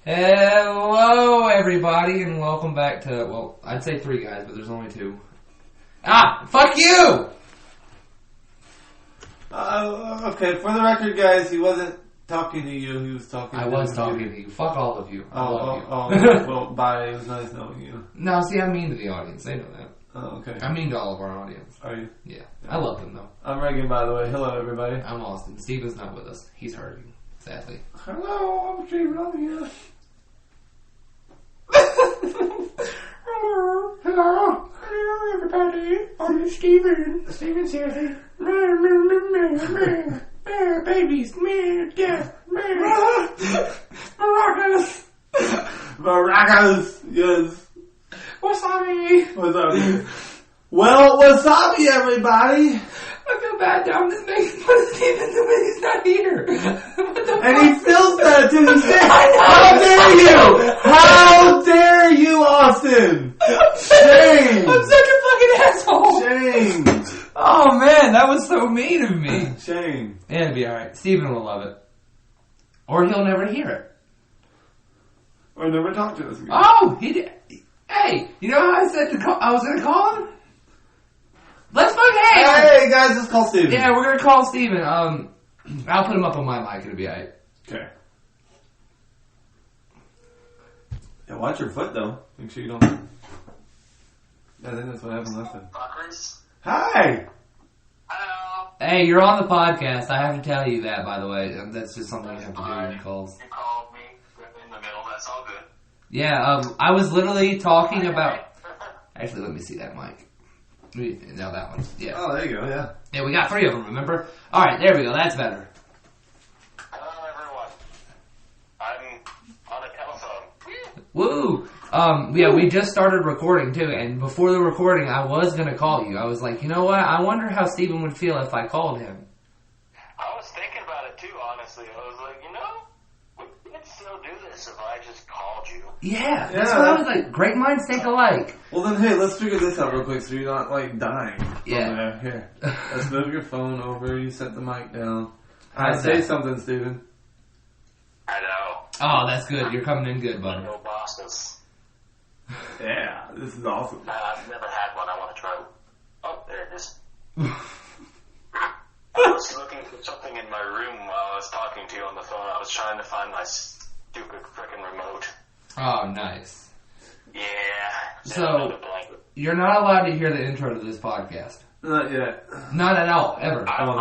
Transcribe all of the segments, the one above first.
Hello, everybody, and welcome back to, well, I'd say 3 guys, but there's only 2. Ah, fuck you! Okay, for the record, guys, he wasn't talking to you, he was talking to you. I was talking to you. Fuck all of you. I love you. Well, bye, it was nice knowing you. No, see, I'm mean to the audience. They know that. Oh, okay. I'm mean to all of our audience. Are you? Yeah. I love them, though. I'm Reagan, by the way. Hello, everybody. I'm Austin. Steven's not with us. He's hurting, sadly. Hello, I'm Steven. I'm here. Hello, everybody. I'm Steven. Steven's here. Babies, death, maracas. Maracas, yes. Wasabi. Wasabi. Well, wasabi, everybody. I feel bad now. I'm just making fun of Steven when he's not here. And he feels that to his day. How dare you? How dare you, Austin? Shame. I'm such a fucking asshole. Shame. Oh man, that was so mean of me. Shame. Yeah, it'll be alright. Steven will love it. Or he'll never hear it. Or never talk to us again. Oh, he did. Hey, you know how I said I was going to call him? Let's fucking Hey guys, let's call Steven. Yeah, we're going to call Steven. I'll put him up on my mic. It'll be alright. Okay. Yeah, watch your foot though. Make sure you don't. Yeah, I think that's what happened last time. Hi! Hello. Hey, you're on the podcast. I have to tell you that, by the way. That's just something you have to do when you calls. You called me in the middle. That's all good. Yeah, I was literally talking about... Actually, let me see that mic. No, that one. Yeah. Oh, there you go, yeah. Yeah, we got 3 of them, remember? Alright, there we go. That's better. Hello, everyone. I'm on a telephone. Woo! Yeah, we just started recording, too, and before the recording, I was gonna call you. I was like, you know what? I wonder how Steven would feel if I called him. I was thinking about it, too, honestly. I was like, we could still do this if I just called you. Yeah, that's what I was like. Great minds think alike. Well then, hey, let's figure this out real quick so you're not, like, dying. Yeah. Here. Let's move your phone over. You set the mic down. How's Say that? something, Steven. I know. Oh, that's good. You're coming in good, buddy. No bosses. Yeah, this is awesome. I've never had one. I want to try. Oh, there it is. I was looking for something in my room while I was talking to you on the phone. I was trying to find my stupid frickin' remote. Oh, nice. Yeah. So, you're not allowed to hear the intro to this podcast. Not yet. Not at all, ever. I not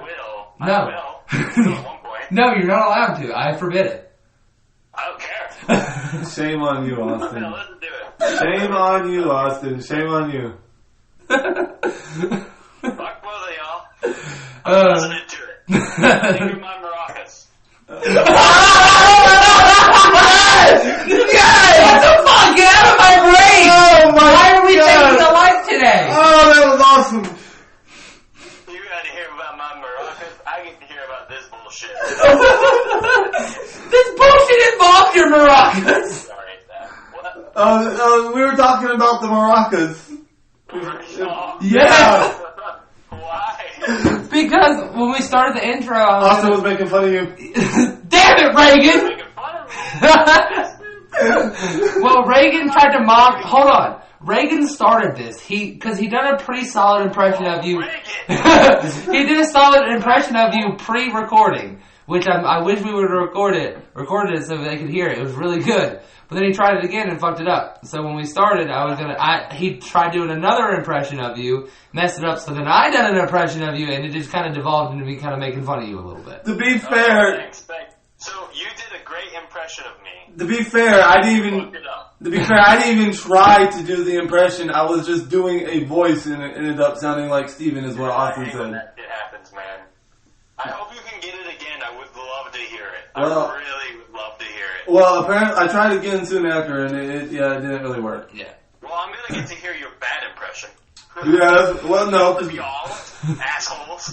will. No. I will. At one point. No, you're not allowed to. I forbid it. I don't care. Shame on you, Austin. No, let's do it. Shame on you, Austin. Shame on you. Fuck both of y'all. I'm listening to it. Think of my maracas. What the fuck? Get out of my brain! Oh my Why are we God. taking a life today? Oh, that was awesome. You gotta hear about my maracas. I get to hear about this bullshit. This bullshit involves your maracas. Sorry, that. What? We were talking about the maracas. Yeah. Why? Because when we started the intro, Austin was making fun of you. Damn it, Reagan! Making fun of me. Well, Reagan tried to mock. Hold on. Reagan started this. Because he done a pretty solid impression of you. He did a solid impression of you pre-recording, which I wish we would have recorded it so they could hear it. It was really good. But then he tried it again and fucked it up. So when we started, he tried doing another impression of you, messed it up. So then I done an impression of you, and it just kind of devolved into me kind of making fun of you a little bit. To be fair, So you did a great impression of me. to be fair, I didn't Fucked it up. even try to do the impression. I was just doing a voice, and it ended up sounding like Steven is what Austin I hate when said. that shit happens, man. I hope you can get it again. I would love to hear it. Well- I really would love to hear it. Well, apparently, I tried again soon after, and it didn't really work. Yeah. Well, I'm gonna get to hear your bad impression. Yeah, well, no. Y'all, assholes.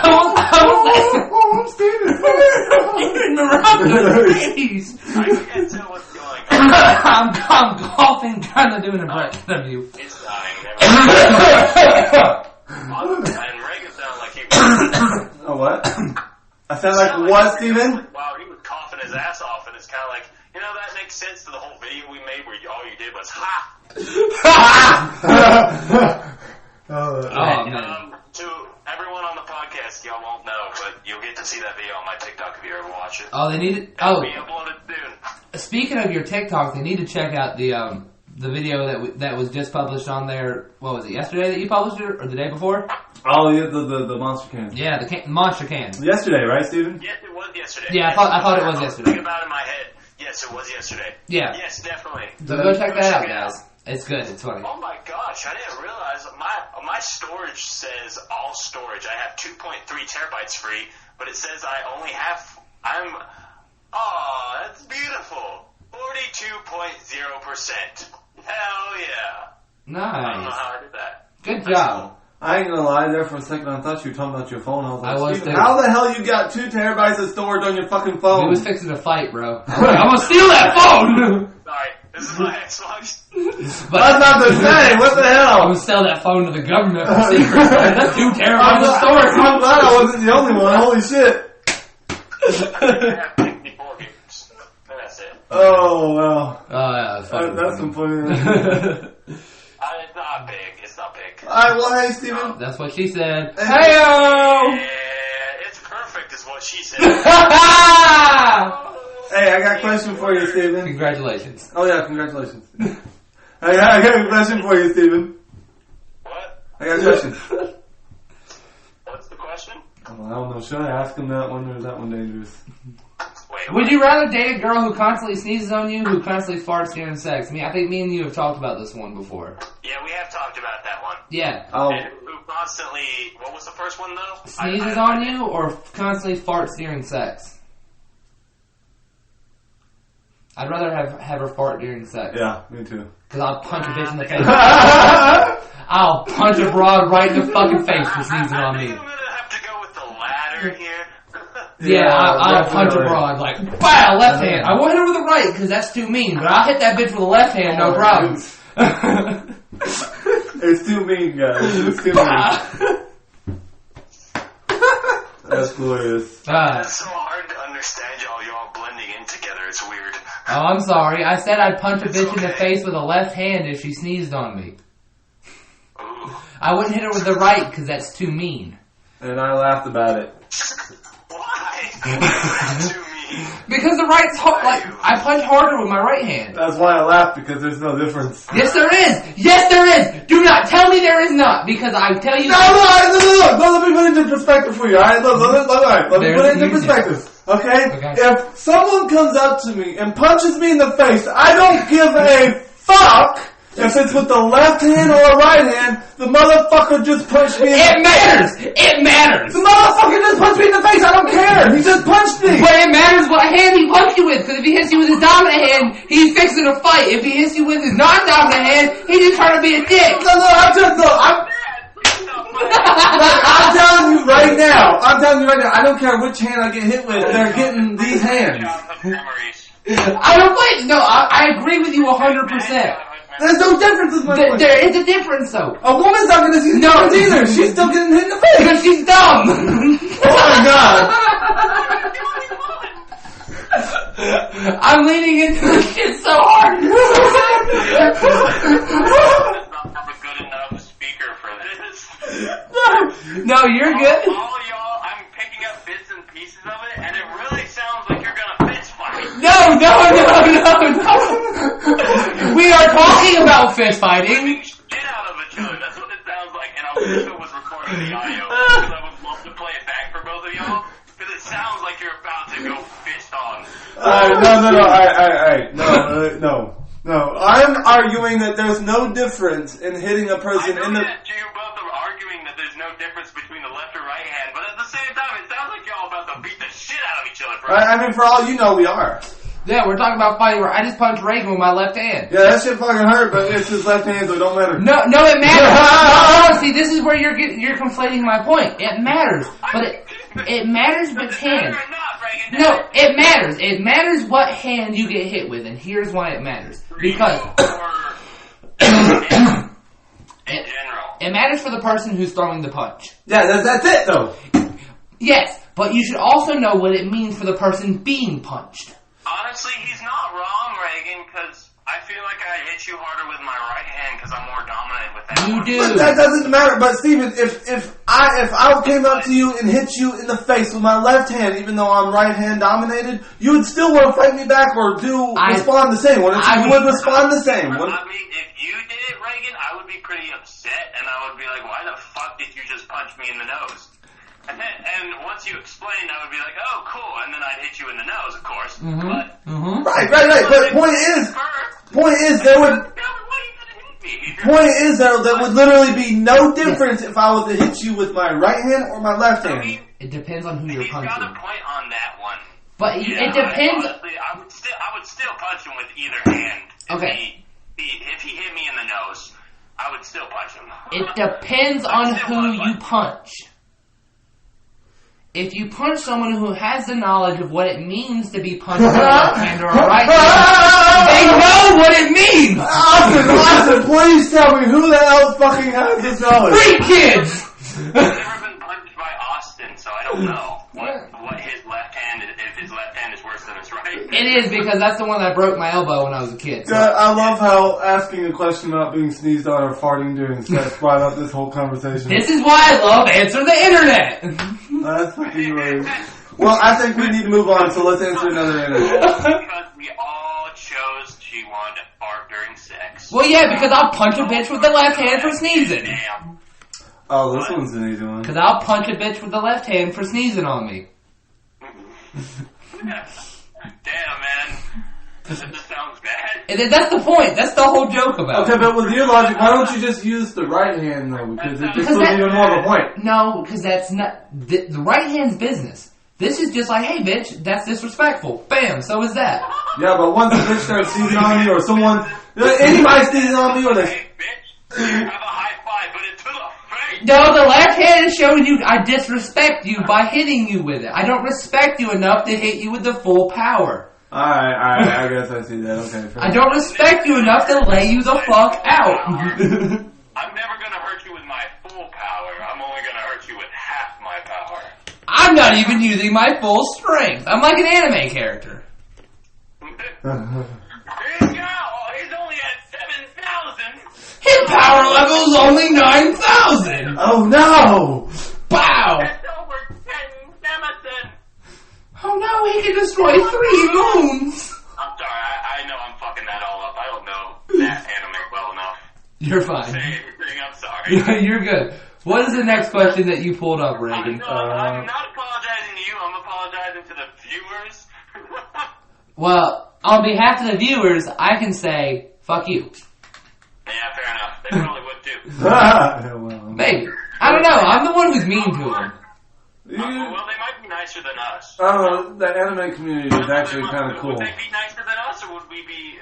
Oh, I'm Steven. Please. I can't tell what's going on. I'm coughing, trying to do an impression of you. It's dying. And Reagan sounded like he was. Oh, what? I sound like what, Steven? Wow, he was coughing his ass off, and it's kind of like, that makes sense to the whole video we made where all you did was ha! Man. To everyone on the podcast, y'all won't know, but you'll get to see that video on my TikTok if you ever watch it. Oh, they need it. It'll be uploaded soon. Speaking of your TikTok, they need to check out the video that was just published on there. What was it? Yesterday that you published it, or the day before? Oh, yeah, the monster can. Yeah, the monster can. Yesterday, right, Steven? Yes, it was yesterday. Yeah, I thought it was yesterday. Thinking about it in my head. Yes, it was yesterday. Yeah. Yes, definitely. So go check that out, guys. It's good. It's funny. Oh my gosh, I didn't realize my storage says all storage. I have 2.3 terabytes free, but it says that's beautiful. 42.0%. Hell yeah. Nice. I don't know how I did that. Good That's job. cool. I ain't gonna lie, there for a second I thought you were talking about your phone. I was like, Steven, too. how the hell you got 2 terabytes of storage on your fucking phone? We was fixing to fight, bro. I'm gonna steal that phone! Sorry, this is my Xbox. But That's not the same. What the I'm hell? gonna sell that phone to the government for secrets, man. That's 2 terabytes of storage. I'm glad I wasn't the only one. Holy shit. I have 64 gigs. And that's it. Oh, wow. Oh, yeah, that's fucking That's funny. completely... It's not big. It's not big. Alright, well, hey, Steven. That's what she said. Hey. Hey-o! Yeah, it's perfect is what she said. Hey, I got a question for you, Steven. Congratulations. Oh, yeah, congratulations. I got a question for you, Steven. What? I got a question. What's the question? Oh, I don't know. Should I ask him that one, or is that one dangerous? Wait, Would you rather date a girl who constantly sneezes on you, who constantly farts during sex? I think me and you have talked about this one before. Yeah, we have talked about that one. Yeah. Oh, And who constantly, what was the first one though? Sneezes on you or constantly farts during sex? I'd rather have her fart during sex. yeah, me too. Because I'll punch a bitch in the face. I'll punch a broad right in the fucking face for sneezing on I me. think I'm gonna have to go with the latter here. Yeah, I'll punch a definitely. broad, like, wow, left hand. I won't hit her with the right, because that's too mean, but I'll hit that bitch with the left hand, no problem. It's too mean, guys. It's too mean. That's glorious. It's so hard to understand y'all blending in together. It's weird. Oh, I'm sorry. I said I'd punch a bitch in the face with a left hand if she sneezed on me. Ooh. I wouldn't hit her with the right, because that's too mean. And I laughed about it. Why? That's too mean. Because the right's I punch harder with my right hand. That's why I laughed, because there's no difference. Yes, there is. Yes, there is. Do not tell me there is not, because I tell you. No, let me put it into perspective for you, alright? Let me put it into perspective. Okay? If someone comes up to me and punches me in the face, I don't give a fuck if it's with the left hand or the right hand. The motherfucker just punched me in the face. It matters. It matters. The motherfucker just punched me in the face. I don't care. He just punched me. But it matters what hand he punched you with, because if he hits you with his dominant hand, he's fixing to fight. If he hits you with his non-dominant hand, he's just trying to be a dick. I'm telling you right now. I don't care which hand I get hit with. They're getting these hands. I don't blame. No, I agree with you 100%. There's no difference with my point. There is a difference, though. A woman's not gonna see the difference either. She's still getting hit in the face. Because she's dumb. Oh my god. I'm leaning into this shit so hard. I'm not a good enough speaker for this. No, you're good. All y'all, I'm picking up bits and pieces of it, and it really sounds like you're gonna fist fight. No. We are talking about fist fighting. Shit out of each other. That's what it sounds like, and I wish I was recording the audio because I would love to play it back for both of y'all. Because it sounds like you're about to go fist on. No. I'm arguing that there's no difference in hitting a person in the... that you both are arguing that there's no difference between the left or right hand, but at the same time, it sounds like y'all about to beat the shit out of each other. I mean, for all you know, we are. Yeah, we're talking about fighting where I just punched Reagan with my left hand. Yeah, that shit fucking hurt, but it's his left hand, so it don't matter. No, it matters. No, see, this is where you're conflating my point. It matters, but it matters which hand. No, it matters. It matters what hand you get hit with, and here's why it matters. Because in general, it matters for the person who's throwing the punch. Yeah, that's it, though. Yes, But you should also know what it means for the person being punched. Honestly, he's not wrong, Reagan, because I feel like I hit you harder with my right hand because I'm more dominant with that. You do. But that doesn't matter. But Steven, if I came up to you and hit you in the face with my left hand, even though I'm right hand dominated, you would still want to fight me back or respond the same. You would respond the same. I mean, if you did it, Reagan, I would be pretty upset, and I would be like, why the fuck did you just punch me in the nose? And once you explained, I would be like, oh, cool, and then I'd hit you in the nose, of course. Mm-hmm. But Right. But point is, there would literally be no difference if I was to hit you with my right hand or my left hand. I mean, it depends on who you're punching. He's got a point on that one. But it depends. Honestly, I would still punch him with either hand. Okay. If he hit me in the nose, I would still punch him. It depends on who you punch. If you punch someone who has the knowledge of what it means to be punched with a left hand or a right hand, they know what it means! Austin, please tell me who the hell fucking has this knowledge? Free kids! I've never been punched by Austin, so I don't know what his left hand is, if his left hand is worse than his right. It is, because that's the one that broke my elbow when I was a kid. So. I love how asking a question about being sneezed on or farting during sex brought up this whole conversation. This is why I love Answer the Internet! That's fucking weird. Well, I think we need to move on, so let's answer another internet. Because we all chose G.O.A.T to fart during sex. Well, yeah, because I'll punch a bitch with the left hand for sneezing. Damn. Oh, this one's an easy one. Because I'll punch a bitch with the left hand for sneezing on me. Damn, man. This sounds bad. And that's the point. That's the whole joke about it. Okay, but with your logic, why don't you just use the right hand, though? Because it just gives you more of a point. No, because that's not... The right hand's business. This is just like, hey, bitch, that's disrespectful. Bam, so is that. Yeah, but once a bitch starts sneezing on me or someone... Anybody sneezing on me or they... Hey, bitch, you have a high five, but it's to the face. No, the left hand is showing you I disrespect you by hitting you with it. I don't respect you enough to hit you with the full power. Alright, I guess I see that. Okay. I don't respect you enough to lay you the fuck out. I'm never gonna hurt you with my full power. I'm only gonna hurt you with half my power. I'm not even using my full strength. I'm like an anime character. Here you go. He's only at 7,000. His power level's only 9,000. Oh no! Pow! That's over 10,000. Oh no, he can destroy 3 moons. I'm sorry. I know I'm fucking that all up. I don't know that anime well enough. You're Say fine. everything. I'm sorry. You're good. What is the next question that you pulled up, Reagan? I'm not apologizing to you. I'm apologizing to the viewers. Well, on behalf of the viewers, I can say, fuck you. Yeah, fair enough. They probably would too. Well, Maybe. I don't know. I'm the one who's mean to them. Well, they might be nicer than us. I don't know. The anime community is actually kind of cool. Would they be nicer than us, or would we be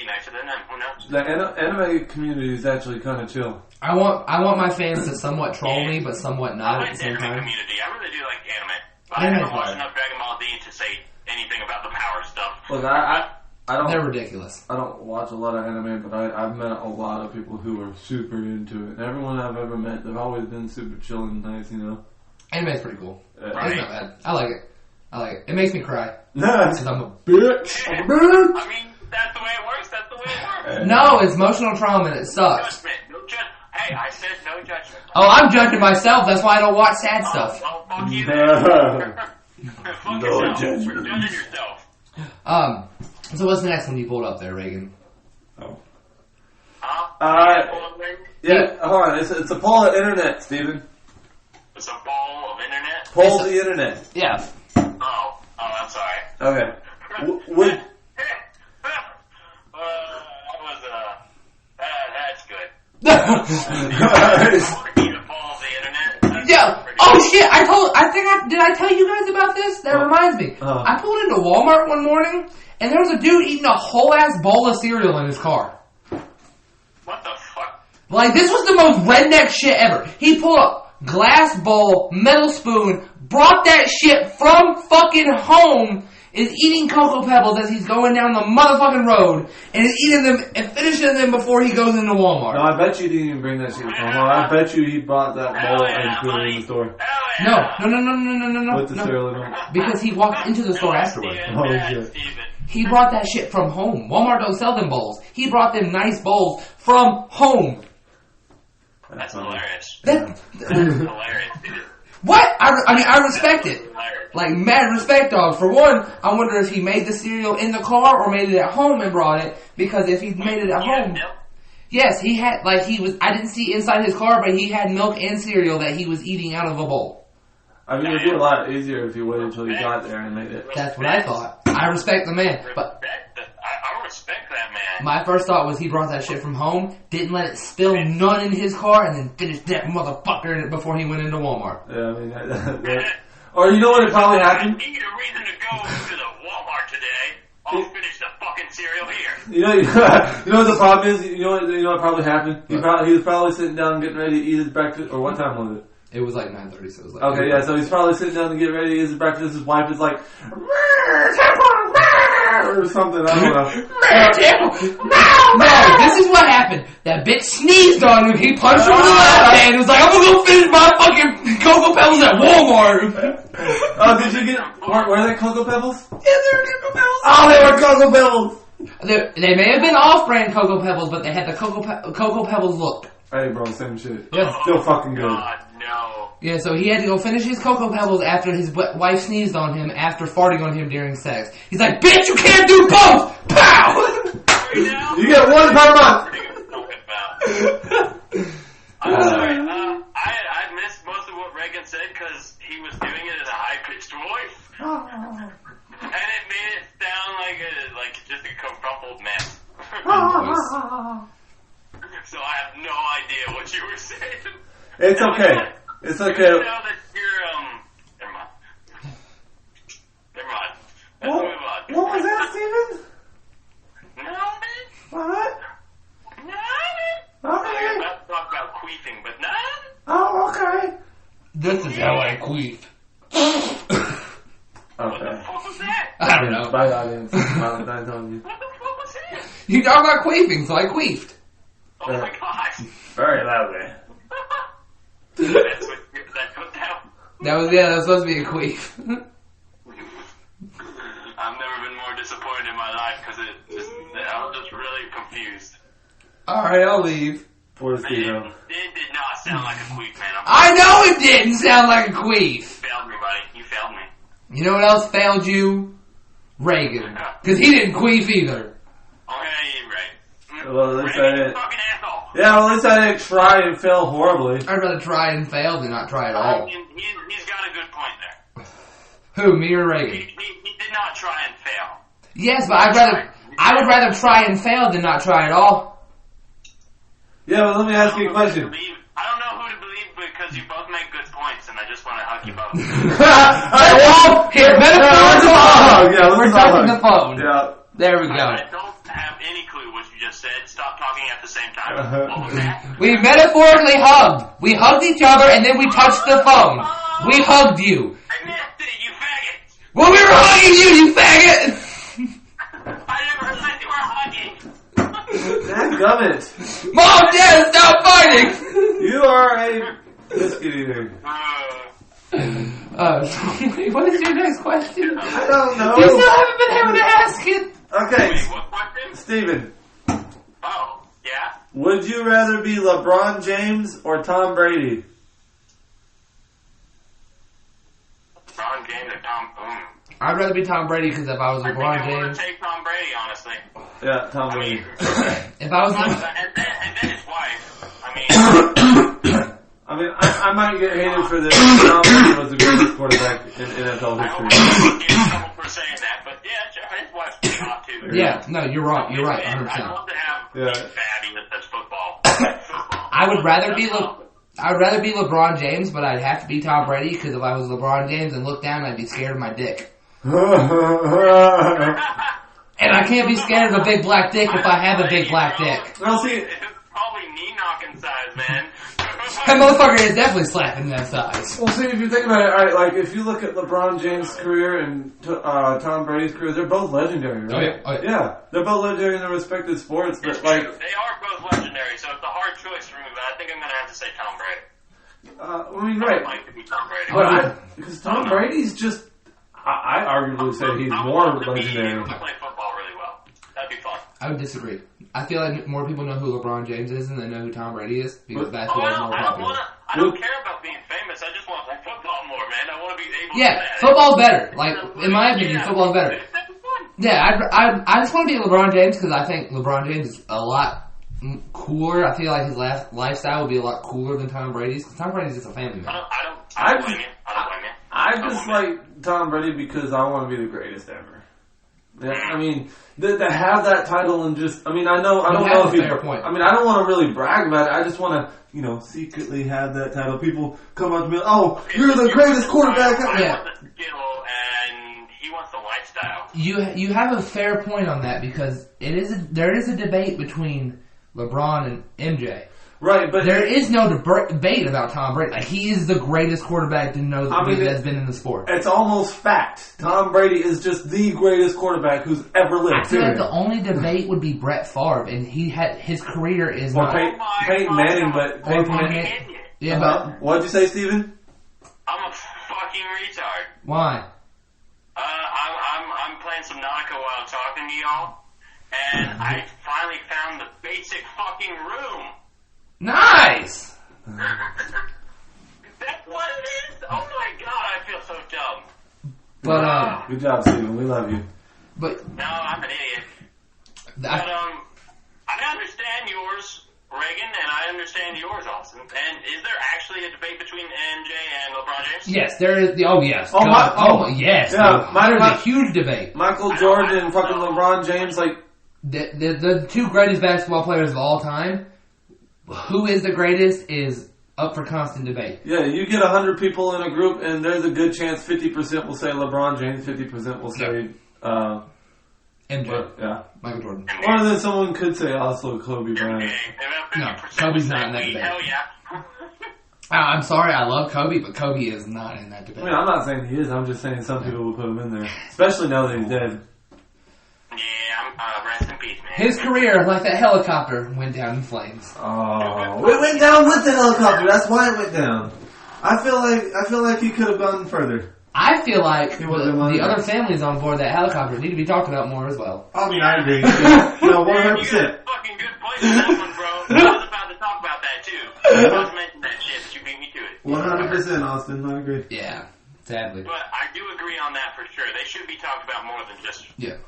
nicer than them? Who knows? The anime community is actually kind of chill. I want my fans to somewhat troll me, but somewhat I not like at the the same anime time. community. I really do like anime. But I Anime's haven't watched fine. enough Dragon Ball Z to say anything about the power stuff. Look, I don't. They're ridiculous. I don't watch a lot of anime, but I've met a lot of people who are super into it. And everyone I've ever met, they've always been super chill and nice, you know. Anime's pretty cool. Right. It's not bad. I like it. It makes me cry. Nice. Because I'm a bitch. I mean, that's the way it works. That's the way it works. No, it's emotional trauma and it sucks. Judgment. No judgment. Hey, I said no judgment. Oh, I'm judging myself. That's why I don't watch sad stuff. Oh, fuck you No. then. Fuck No yourself. judgment. You're judging yourself. So what's the next one you pulled up there, Reagan? Oh. Huh? Yeah, hold on. It's a poll of internet, Steven. It's a ball of internet? Poll the internet. Yeah. Oh, I'm sorry. Okay. Would That's good. Yeah. Oh shit! Did I tell you guys about this? That reminds me. I pulled into Walmart one morning, and there was a dude eating a whole ass bowl of cereal in his car. What the fuck? Like, this was the most redneck shit ever. He pulled up glass bowl, metal spoon, brought that shit from fucking home, is eating Cocoa Pebbles as he's going down the motherfucking road and is eating them and finishing them before he goes into Walmart. No, I bet you didn't even bring that shit from Walmart. I bet you he bought that bowl and put it in the store. No. With the cereal in it. Because he walked into the store afterwards. Oh, shit. He brought that shit from home. Walmart don't sell them bowls. He brought them nice bowls from home. That's hilarious. That's Hilarious, dude. what? I respect it. Like, mad respect, dog. For one, I wonder if he made the cereal in the car or made it at home and brought it. Because if he made it at home... Yes, he had, I didn't see inside his car, but he had milk and cereal that he was eating out of a bowl. I mean, it'd be a lot easier if you waited until you got there and made it. That's what I thought. I respect the man. But I respect that man. my first thought was he brought that shit from home, didn't let it spill none in his car, and then finished that motherfucker in it before he went into Walmart. Yeah, I mean, or you know what probably happened? I need a reason to go to the Walmart today. I'll finish the fucking cereal here. You know what the problem is? You know what probably happened? He was probably sitting down getting ready to eat his breakfast, or what time was it? It was like 9:30, so it was like... Okay, yeah, so he's probably sitting down to get ready to eat his breakfast. His wife is like, or something, I don't know. No, this is what happened. That bitch sneezed on him, he punched him in the left hand, and was like, I'm gonna go finish my fucking Cocoa Pebbles at Walmart. Oh, did you get, were they Cocoa Pebbles? Yeah, they were Cocoa Pebbles. Oh, they were Cocoa Pebbles! They may have been off-brand Cocoa Pebbles, but they had the Cocoa Pebbles look. Hey, bro, same shit. Yeah. Still fucking good. God, no. Yeah, so he had to go finish his Cocoa Pebbles after his wife sneezed on him after farting on him during sex. He's like, bitch, you can't do both! Pow! You get one per month! I'm sorry, I missed most of what Reagan said because he was doing it in a high-pitched voice. And it made it sound like just a crumpled mess. So I have no idea what you were saying. It's okay. It's okay. Now that you're, never mind. Let's move on. What was that, Steven? Nothing. What? Nothing. Okay. We're about to talk about queefing, but nothing. Oh, okay. This is how I queef. What the fuck was that? I don't know. Bye, audience. What the fuck was that? You talk about queefing, so I queefed. Oh my gosh. Very loudly. That's what That was supposed to be a queef. I've never been more disappointed in my life because I was just really confused. Alright, I'll leave. Poor It Steven. did not sound like a queef, man. I know it didn't sound like a queef. You failed me, buddy. You failed me. You know what else failed you? Reagan. Because he didn't queef either. Oh, yeah, you're right. Well, at least I Reagan's a didn't. fucking asshole. Yeah, well, at least I didn't try and fail horribly. I'd rather try and fail than not try at all. He's got a good point there. Who, me or Reagan? He did not try and fail. Yes, but I would rather try and fail than not try at all. Yeah, well, let me ask you a question. I don't know who to believe because you both make good points, and I just want to hug you both. Alright, well, here, metaphors alone. Yeah, We're touching the phone. Yeah. There we go. I don't have any clue what you just said. Stop talking at the same time. What was that? We metaphorically hugged. We hugged each other and then we touched the phone. We hugged you. I missed it, you faggot. Well, we were hugging you faggot! I never said you were hugging. Dadgummit. Mom, Dad, stop fighting! You are a biscuit eater. What is your next question? I don't know. You still haven't been able to ask it. Okay, Wait, what question? Steven. Oh, yeah? Would you rather be LeBron James or Tom Brady? LeBron James or Tom Boom? I'd rather be Tom Brady because if I was I think LeBron I want James... to take Tom Brady, honestly. Yeah, Tom Brady. If I was... And then his wife. I mean, I might get hated for this. Tom Brady was the greatest quarterback in NFL I hope history. I don't get in trouble for saying that, but yeah, his wife's pretty hot too. Yeah, no, you're right. You're right, 100%. I'd love to have Yeah. Big Fatty that does football. I would rather be LeBron James, but I'd have to be Tom Brady because if I was LeBron James and looked down, I'd be scared of my dick. And I can't be scared of a big black dick if I have a big black dick. Well, see, It's probably knee knocking size, man. That motherfucker is definitely slapping that size. Well, see, if you think about it, all right, like if you look at LeBron James' career and Tom Brady's career, they're both legendary, right? Oh yeah. Yeah, they're both legendary in their respective sports, but like they are both legendary. So it's a hard choice for me, but I think I'm gonna have to say Tom Brady. I mean, right? I'd like to be Tom Brady. Because Tom Brady's just, I arguably say he's more legendary. To play football really well. That'd be fun. I would disagree. I feel like more people know who LeBron James is than they know who Tom Brady is because basketball is more popular. I don't care about being famous. I just want to play football more, man. I want to be able to Yeah, football's better. Like, in my opinion, football's better. Yeah, I just want to be LeBron James because I think LeBron James is a lot cooler. I feel like his lifestyle would be a lot cooler than Tom Brady's because Tom Brady's just a family man. I don't blame you. I just like Tom Brady because I want to be the greatest ever. Yeah, I mean, to have that title and just, I mean, I don't know if fair point. I mean, I don't want to really brag about it. I just want to, secretly have that title. People come up to me, oh, you're the greatest quarterback ever. Yeah. The skill and he wants the lifestyle. You have a fair point on that because there is a debate between LeBron and MJ. Right, but there is no debate about Tom Brady. Like, he is the greatest quarterback that's been in the sport. It's almost fact. Tom Brady is just the greatest quarterback who's ever lived. I feel like the only debate would be Brett Favre, and his career is not. Peyton Manning, but Peyton Manning. Yeah, but what'd you say, Steven? I'm a fucking retard. Why? I'm playing some Nautical while talking to y'all, and I finally found the basic fucking room. Nice! That's what it is? Oh my god, I feel so dumb. But, good job, Steven. We love you. But... No, I'm an idiot. But, I understand yours, Reagan, and I understand yours, Austin. And is there actually a debate between MJ and LeBron James? Yes, there is. Oh, yes. Yes. Yeah, there's a huge debate. Michael Jordan and fucking LeBron James, like... The two greatest basketball players of all time... Who is the greatest is up for constant debate. Yeah, you get 100 people in a group, and there's a good chance 50% will say LeBron James, 50% will say MJ. Yeah, Michael Jordan. Or then someone could say also Kobe Bryant. No, Kobe's not in that debate. Hell yeah. I'm sorry, I love Kobe, but Kobe is not in that debate. I mean, I'm not saying he is. I'm just saying some people will put him in there, especially now that he's dead. Yeah, rest in peace, man. His career, like that helicopter, went down in flames. Oh, it went down with the helicopter. That's why it went down. I feel like he could have gone further. I feel like the other families on board that helicopter need to be talked about more as well. I mean, I agree. 100%. You got a fucking good place in that one, bro. I was about to talk about that too. I was mentioning that shit, but you beat me to it. 100%, Austin. I agree. Yeah, sadly. But I do agree on that for sure. They should be talked about more than just him.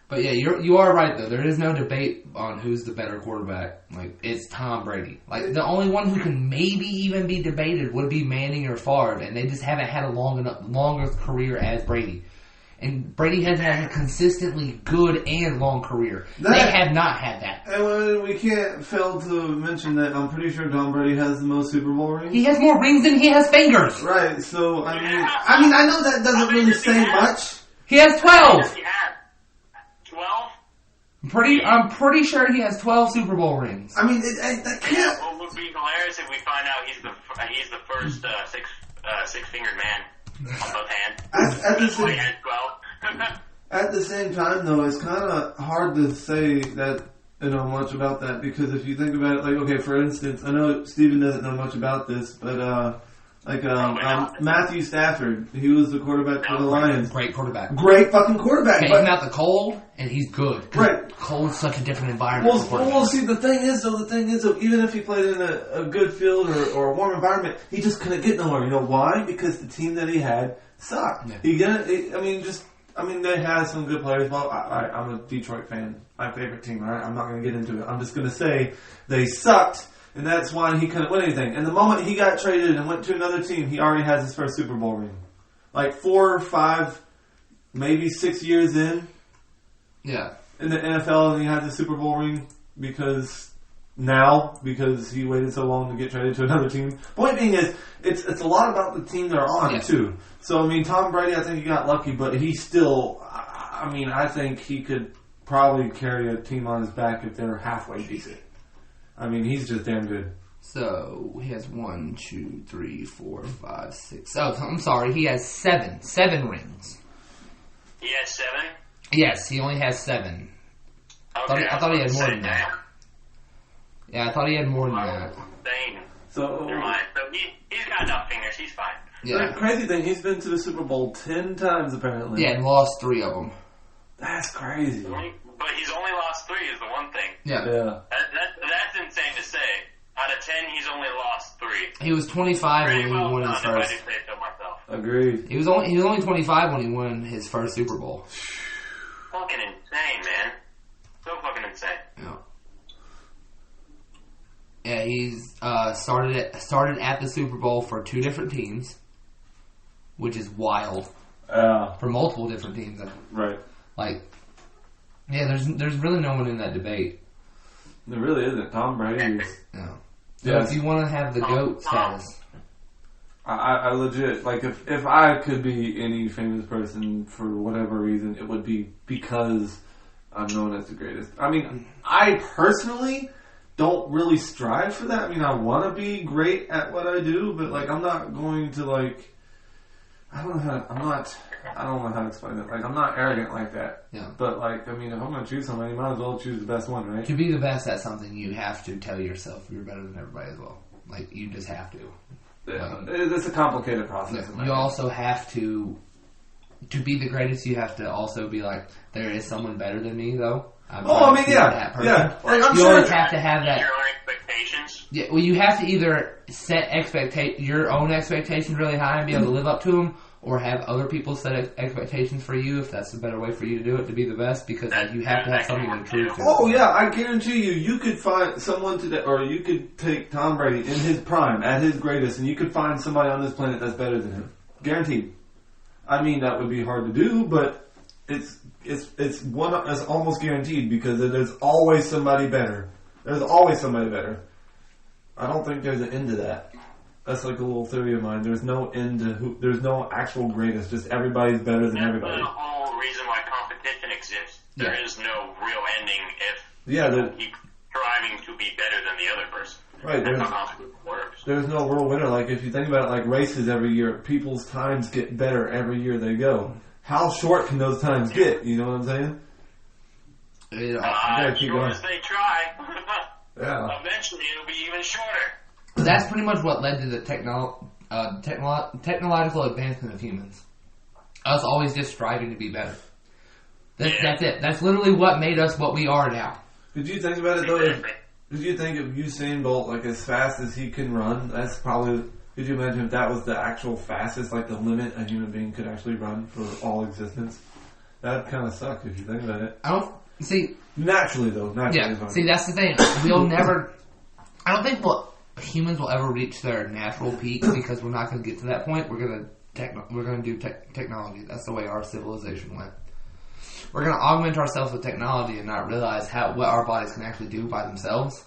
But yeah, you are right though. There is no debate on who's the better quarterback. Like, it's Tom Brady. Like, the only one who can maybe even be debated would be Manning or Favre, and they just haven't had a longer career as Brady. And Brady has had a consistently good and long career. They have not had that. And we can't fail to mention that I'm pretty sure Tom Brady has the most Super Bowl rings. He has more rings than he has fingers. Right. So I mean, I know that doesn't really say much. He has 12. 12? I'm pretty sure he has 12 Super Bowl rings. I mean, that can't. What would be hilarious if we find out he's the first six-fingered man on both hands. At the same time, though, it's kind of hard to say that much about that because if you think about it, like, okay, for instance, I know Steven doesn't know much about this, but Matthew Stafford, he was the quarterback for the Lions. Great quarterback. Great fucking quarterback. Take him out the cold, and he's good. Right. Cold's such a different environment. Well, see, the thing is, even if he played in a good field or a warm environment, he just couldn't get nowhere. You know why? Because the team that he had sucked. Yeah. They had some good players. Well, I'm a Detroit fan. My favorite team, all right? I'm not going to get into it. I'm just going to say they sucked. And that's why he couldn't win anything. And the moment he got traded and went to another team, he already has his first Super Bowl ring. Like 4 or 5, maybe 6 years in. Yeah. In the NFL, and he has a Super Bowl ring because he waited so long to get traded to another team. Point being is, it's a lot about the team they're on too. So I mean, Tom Brady, I think he got lucky, but he still, I think he could probably carry a team on his back if they're halfway decent. I mean, he's just damn good. So he has 1, 2, 3, 4, 5, 6. Oh, I'm sorry. He has 7. 7 rings. He has 7? Yes, he only has 7. Okay, I thought he had more than that. that. Yeah, I thought he had more than that. Insane. So, never mind. So he's got enough fingers. He's fine. Yeah. The crazy thing, he's been to the Super Bowl 10 times apparently. Yeah, and lost 3 of them. That's crazy. But he's only lost 3 is the one thing. Yeah. That's insane to say. Out of 10, he's only lost 3. He was 25 when he won his first. I do say so myself. Agreed. He was only 25 when he won his first Super Bowl. Fucking insane, man. So fucking insane. Yeah. Yeah, he's started at the Super Bowl for 2 different teams, which is wild. For multiple different teams. Right. Like, yeah, there's really no one in that debate. There really isn't. Tom Brady is. No. So if you want to have the GOAT status, I legit, like, if I could be any famous person for whatever reason, it would be because I'm known as the greatest. I mean, I personally don't really strive for that. I mean, I want to be great at what I do, but, like, I'm not going to, like, I don't know how to explain it. Like, I'm not arrogant like that. Yeah. But, like, I mean, if I'm going to choose somebody, you might as well choose the best one, right? to be the best at something, you have to tell yourself you're better than everybody as well. Like, you just have to. Yeah. It's a complicated process. You also have to be the greatest, you have to also be like, there is someone better than me, though. That person. Like, I'm sure always have to have that. Your own expectations. Yeah, well, you have to either set your own expectations really high and be able to live up to them, or have other people set expectations for you, if that's a better way for you to do it, to be the best, because like, you have to have something to prove to. Oh yeah, I guarantee you could find someone today, or you could take Tom Brady in his prime, at his greatest, and you could find somebody on this planet that's better than him. Guaranteed. I mean, that would be hard to do, but it's almost guaranteed, because there's always somebody better. There's always somebody better. I don't think there's an end to that. That's like a little theory of mine. There's no end to there's no actual greatest. Just everybody's better than everybody. That's the whole reason why competition exists. There is no real ending if you keep striving to be better than the other person. Right. That's how competition works. There's no real winner. Like, if you think about it, like races every year, people's times get better every year they go. How short can those times get? You know what I'm saying? As short as they try. Yeah. Eventually it'll be even shorter. That's pretty much what led to the technological advancement of humans. Us always just striving to be better. That's it. That's literally what made us what we are now. Could you think about it though? Did you think of Usain Bolt, like, as fast as he can run? That's probably. Could you imagine if that was the actual fastest, like the limit a human being could actually run for all existence? That'd kind of suck if you think about it. I don't see. Naturally though. Yeah. See, that's the thing. We'll never. I don't think humans will ever reach their natural peak, because we're not going to get to that point. We're going to do technology. That's the way our civilization went. We're going to augment ourselves with technology and not realize what our bodies can actually do by themselves.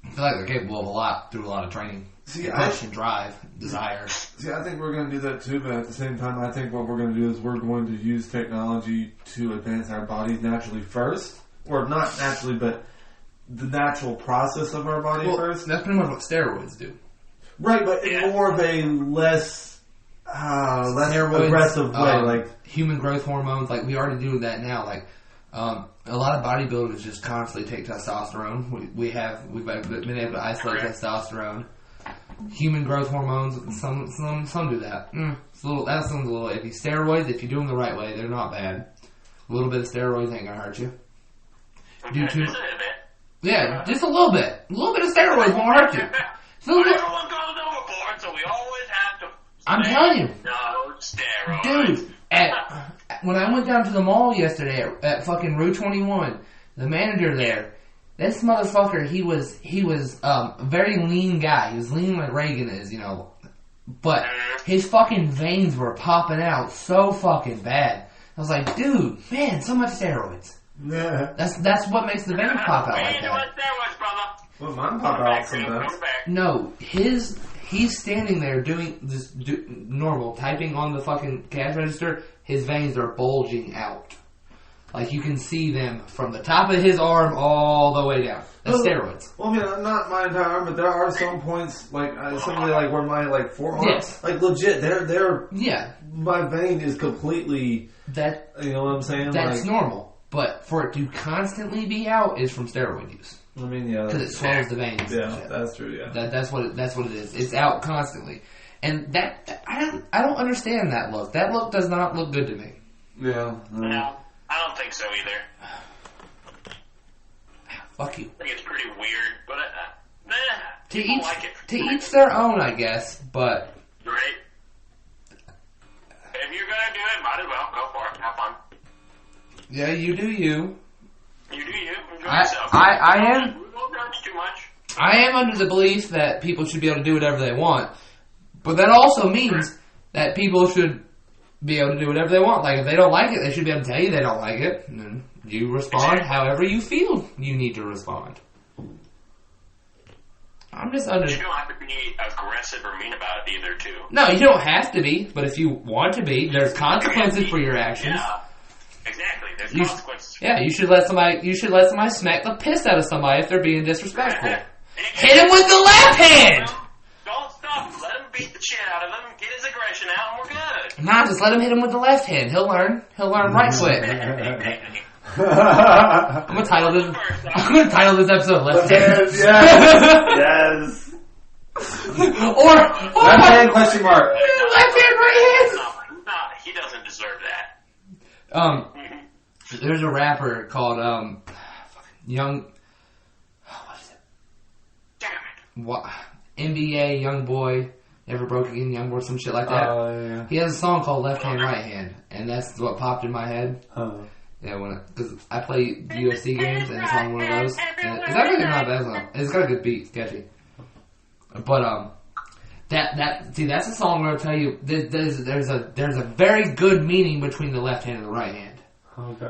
I feel like they're capable of a lot through a lot of training. Push and drive, desire. See, I think we're going to do that too, but at the same time, I think what we're going to do is we're going to use technology to advance our bodies naturally first. Or not naturally, but the natural process of our body first. That's pretty much what steroids do. Right, but in more of a less aggressive way, like human growth hormones. Like, we already do that now. Like, a lot of bodybuilders just constantly take testosterone. We've been able to isolate testosterone. Human growth hormones. Some do that. That sounds a little iffy. Steroids, if you do them the right way, they're not bad. A little bit of steroids ain't gonna hurt you. Yeah, just a little bit. A little bit of steroids won't hurt you. Everyone goes overboard, so we always have to. I'm telling you. No steroids. Dude, when I went down to the mall yesterday at fucking Route 21, the manager there, this motherfucker, he was a very lean guy. He was lean like Reagan is, but his fucking veins were popping out so fucking bad. I was like, dude, man, so much steroids. Yeah. That's what makes the veins pop out like that. Steroids, brother. Well, mine pop out sometimes. No, he's standing there doing this normal, typing on the fucking cash register. His veins are bulging out. Like, you can see them from the top of his arm all the way down. That's steroids. Well, I mean, not my entire arm, but there are some points, like, somebody, like, where my, like, forearm, like, legit, they're, my vein is completely, you know what I'm saying? That's normal. But for it to constantly be out is from steroid use. I mean, yeah. Because it swells the veins. Yeah, that's true, yeah. That's what it is. It's out constantly. And I don't understand that look. That look does not look good to me. Yeah. No, I don't think so either. Fuck you. I think it's pretty weird, but to each their own, I guess, but... Right? If you're gonna do it, might as well. Go for it. Have fun. Yeah, you do you. You do you. Enjoy yourself. Don't judge too much. I am under the belief that people should be able to do whatever they want. But that also means that people should be able to do whatever they want. Like, if they don't like it, they should be able to tell you they don't like it. And then you respond however you feel you need to respond. I'm just under... You don't have to be aggressive or mean about it either, too. No, you don't have to be. But if you want to be, there's consequences for your actions. Yeah, exactly. There's consequences. You should let somebody smack the piss out of somebody if they're being disrespectful. Hit him with the left hand! Don't stop. Let him beat the shit out of him, get his aggression out, and we're good. Nah, just let him hit him with the left hand. He'll learn right quick. I'm gonna title this episode "Left Hand." Yes. or left hand question mark. Left hand, right hand. No, he doesn't deserve that. There's a rapper called Young. What is it? Damn it. What? NBA Young Boy. Never Broke Again, Young Boy, some shit like that. Yeah. He has a song called Left Hand, Right Hand, and that's what popped in my head. Yeah, because I play UFC games, and it's on one of those. And it's actually not a bad song. It's got a good beat, sketchy. But that's a song where I'll tell you there's a very good meaning between the left hand and the right hand. Okay.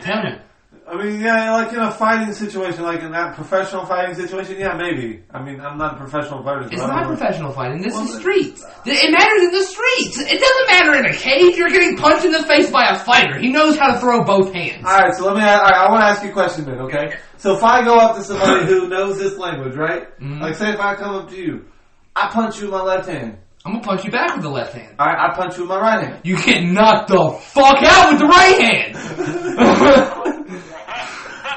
Tell me. I mean, yeah, like in a fighting situation, like in that professional fighting situation, yeah, maybe. I mean, I'm not a professional fighter. It's not professional fighting. This is streets. It matters in the streets. It doesn't matter in a cage. You're getting punched in the face by a fighter. He knows how to throw both hands. All right, so I want to ask you a question then, okay? So if I go up to somebody who knows this language, right? Mm-hmm. Like, say if I come up to you, I punch you with my left hand. I'm gonna punch you back with the left hand. All right, I punch you with my right hand. You get knocked the fuck out with the right hand.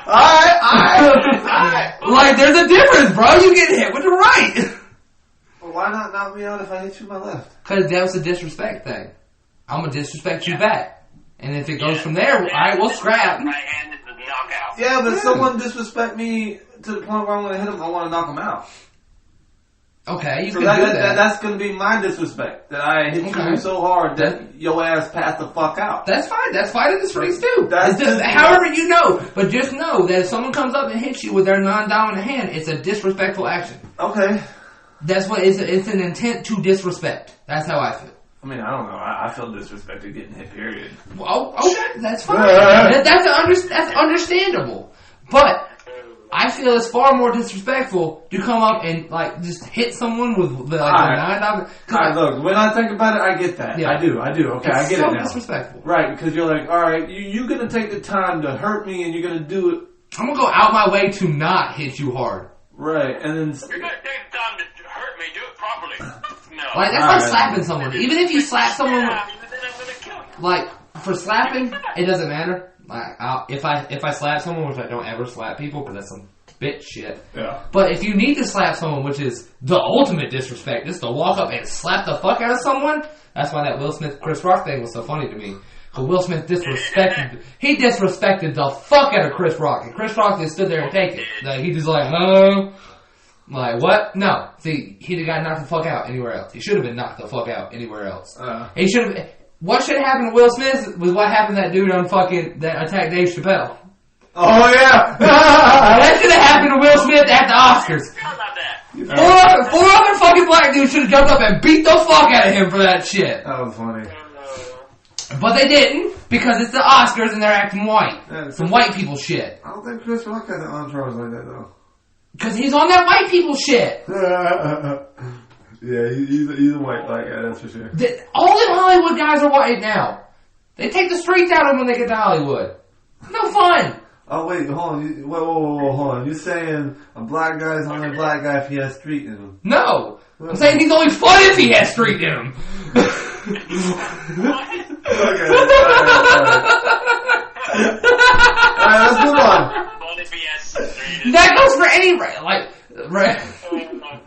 Alright. Like, there's a difference, bro. You get hit with the right. Well, why not knock me out if I hit you with my left? Because that was a disrespect thing. I'm going to disrespect you back. And if it goes from there, alright, we'll scrap. Right hand is the knockout. Yeah, but if someone disrespect me to the point where I'm going to hit them, I want to knock them out. Okay, you so can do that. That's going to be my disrespect. That I hit you so hard that your ass passed the fuck out. That's fine. That's fine in the streets too. However you know. But just know that if someone comes up and hits you with their non-dominant hand, it's a disrespectful action. Okay. That's what it's an intent to disrespect. That's how I feel. I mean, I don't know. I feel disrespected getting hit, period. Well, okay, that's fine. That's understandable. But I feel it's far more disrespectful to come up and like just hit someone with the $9. Alright, look, when I think about it, I get that. Yeah. I do. Okay, I get it now. It's disrespectful. Right, because you're like, alright, you're going to take the time to hurt me and you're going to do it. I'm going to go out my way to not hit you hard. Right, and then... You're going to take the time to hurt me, do it properly. No. Like, that's like slapping someone. Even if you slap someone... then I'm going to kill you. Like, for slapping, it doesn't matter. Like, if I slap someone, which I don't ever slap people, because that's some bitch shit. Yeah. But if you need to slap someone, which is the ultimate disrespect, just to walk up and slap the fuck out of someone, that's why that Will Smith Chris Rock thing was so funny to me. Because Will Smith disrespected the fuck out of Chris Rock, and Chris Rock just stood there and take it. Like, he just like, like, what? No. See, he'd have got knocked the fuck out anywhere else. He should have been knocked the fuck out anywhere else. He should have. What should have happened to Will Smith was what happened to that dude on that attacked Dave Chappelle. Oh, yeah. That should have happened to Will Smith at the Oscars. Four other fucking black dudes should have jumped up and beat the fuck out of him for that shit. That was funny. But they didn't, because it's the Oscars and they're acting white. Yeah, some white people shit. I don't think Chris Rock has an entourage like that, though. Because he's on that white people shit. Yeah, he's a white black guy, that's for sure. All the Hollywood guys are white now. They take the streets out of them when they get to Hollywood. No fun. Oh wait, hold on. Whoa, hold on. You saying a black guy's only a black guy if he has street in him? No. I'm saying he's only fun if he has street in him. Okay. Alright, let's move on. That goes for any like.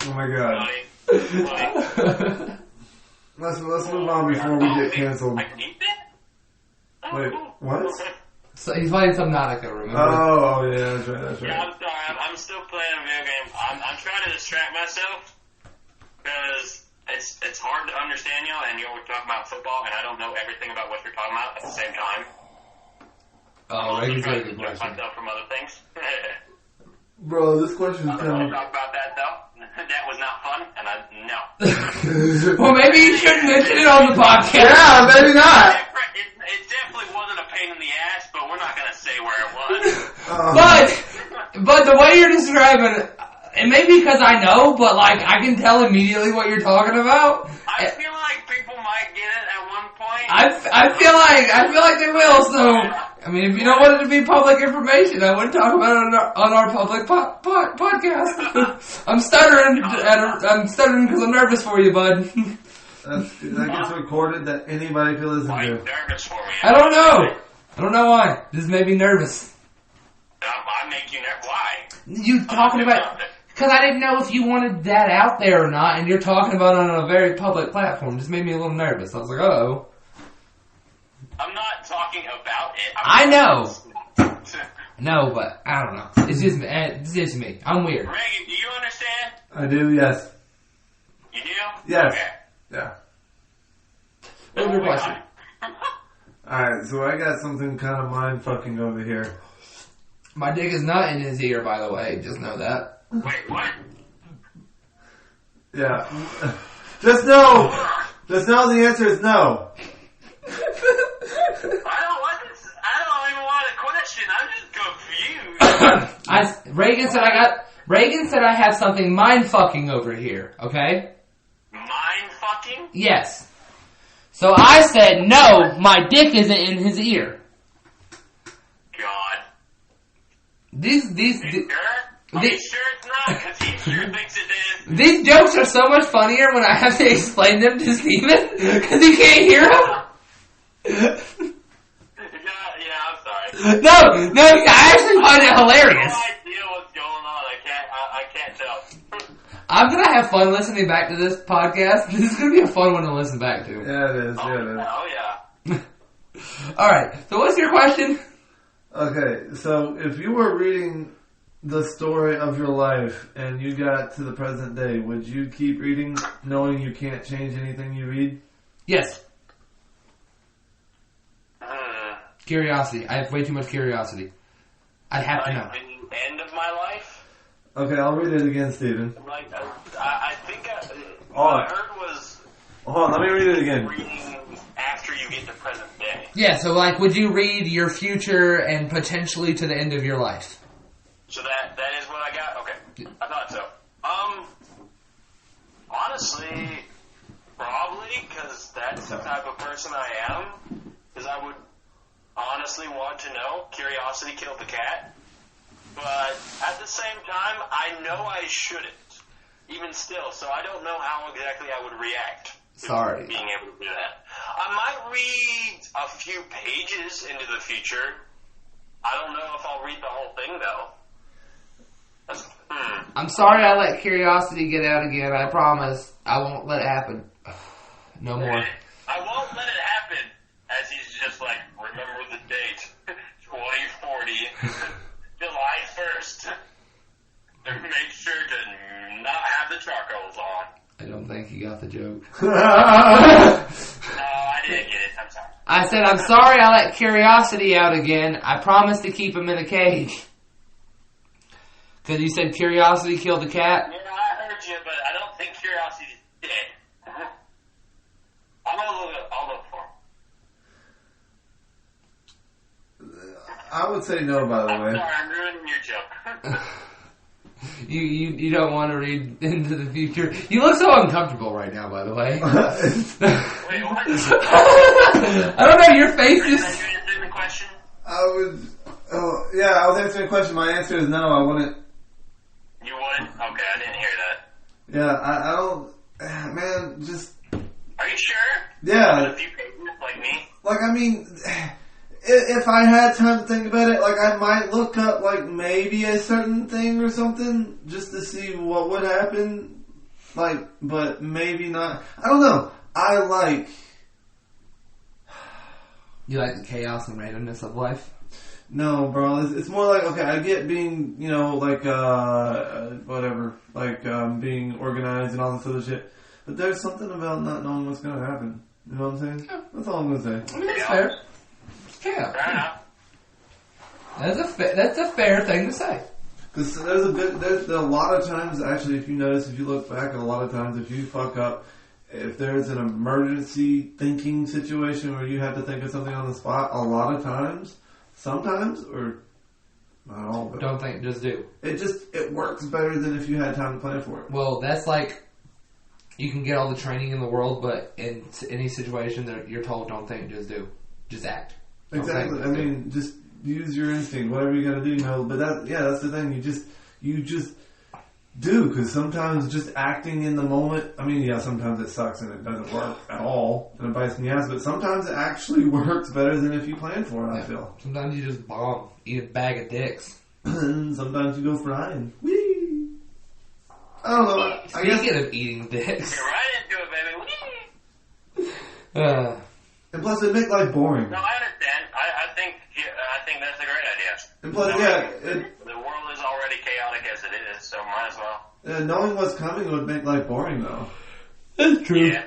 Oh my god. Let's move on before we get canceled. Wait, what? So he's playing some Nautica, remember? Oh yeah, that's right. Yeah, I'm sorry. I'm still playing a video game. I'm trying to distract myself because it's hard to understand y'all, and you're talking about football, and I don't know everything about what you're talking about at the same time. Oh, Reagan's got a good question. Myself from other things. Bro, this question is kind of... talk about that, though. That was not fun, and no. Well, maybe you shouldn't mention it on the podcast. Yeah, maybe not. It definitely wasn't a pain in the ass, but we're not going to say where it was. But the way you're describing it, it may be because I know, but like I can tell immediately what you're talking about. I feel like people might get it at one point. I feel like they will. So I mean, if you don't want it to be public information, I wouldn't talk about it on our public podcast. I'm stuttering. I'm stuttering because I'm nervous for you, bud. That gets recorded that anybody can listen to. Nervous for me. I don't know. I don't know why. This made me nervous. I make you nervous. Why? You talking about... Because I didn't know if you wanted that out there or not, and you're talking about it on a very public platform. It just made me a little nervous. I was like, uh-oh. I'm not talking about it. I know. No, but I don't know. It's just me. I'm weird. Reagan, do you understand? I do, yes. You do? Yes. Okay. Yeah. What's your question? Alright, so I got something kind of mind-fucking over here. My dick is not in his ear, by the way. Just know that. Wait, what? Yeah. Just know the answer is no. I don't even want a question. I'm just confused. Reagan said I have something mind-fucking over here, okay? Mind-fucking? Yes. So I said, no, my dick isn't in his ear. God. Are you sure it's not? Because he sure thinks it is. These jokes are so much funnier when I have to explain them to Steven, because he can't hear them. Yeah, I'm sorry. No, I actually find it hilarious. I have no idea what's going on. I can't tell. I'm gonna have fun listening back to this podcast. This is gonna be a fun one to listen back to. Yeah, it is. Oh yeah. Alright, so what's your question? Okay, so if you were reading the story of your life and you got to the present day, would you keep reading knowing you can't change anything you read? Yes. Curiosity. I have way too much curiosity. I have to know. The end of my life? Okay, I'll read it again, Steven. Like, I think what I heard was... Hold on, let me read it again. Reading after you get to present day. Yeah, so like, would you read your future and potentially to the end of your life? So that is what I got? Okay. I thought so. Honestly, probably, because that's the type of person I am. Because I would honestly want to know. Curiosity killed the cat. But at the same time, I know I shouldn't. Even still, so I don't know how exactly I would react to being able to do that. I might read a few pages into the future. I don't know if I'll read the whole thing, though. I'm sorry I let curiosity get out again. I promise I won't let it happen. No more. I won't let it happen. As he's just like, remember the date. 2040. July 1st. Make sure to not have the charcoals on. I don't think he got the joke. No, I didn't get it. I'm sorry. I said, I'm sorry I let curiosity out again. I promise to keep him in a cage. Because you said curiosity killed the cat? Yeah, I heard you, but I don't think curiosity's dead. I'll look for him. I would say no, by the way. I'm sorry, I'm ruining your joke. You don't want to read into the future. You look so uncomfortable right now, by the way. Wait, what? I don't know, your face is... Is that the question? I would... Oh, yeah, I was answering a question. My answer is no, I wouldn't. You wouldn't? Okay, I didn't hear that. Yeah, I don't... Man, just... Are you sure? Yeah. If you like me? Like, I mean... If I had time to think about it, like, I might look up, like, maybe a certain thing or something, just to see what would happen. Like, but maybe not. I don't know. I like... You like the chaos and randomness of life? No, bro. It's more like, okay, I get being, you know, like, whatever. Like, being organized and all this other shit. But there's something about not knowing what's going to happen. You know what I'm saying? Yeah. That's all I'm going to say. I mean, that's fair. Yeah. Fair enough. That's a fair thing to say. Because there's a lot of times, actually, if you notice, if you look back, a lot of times, if you fuck up, if there's an emergency thinking situation where you have to think of something on the spot, a lot of times, sometimes, or not all, but don't think, just do. It works better than if you had time to plan for it. Well, that's like, you can get all the training in the world, but in any situation that you're told, don't think, just do. Just act. Exactly. I mean, just use your instinct, whatever you gotta do, you know. But that's the thing. You just do, because sometimes just acting in the moment. I mean, yeah, sometimes it sucks and it doesn't work at all, and it bites in the ass. But sometimes it actually works better than if you plan for it. I feel. Sometimes you just bomb, eat a bag of dicks. Sometimes you go frying. Whee! I don't know. Speaking of eating dicks. You're right into it, baby. And plus, it make life boring. No, I understand. I think that's a great idea. And plus, the world is already chaotic as it is, so might as well. Knowing what's coming would make life boring, though. That's true. Yeah.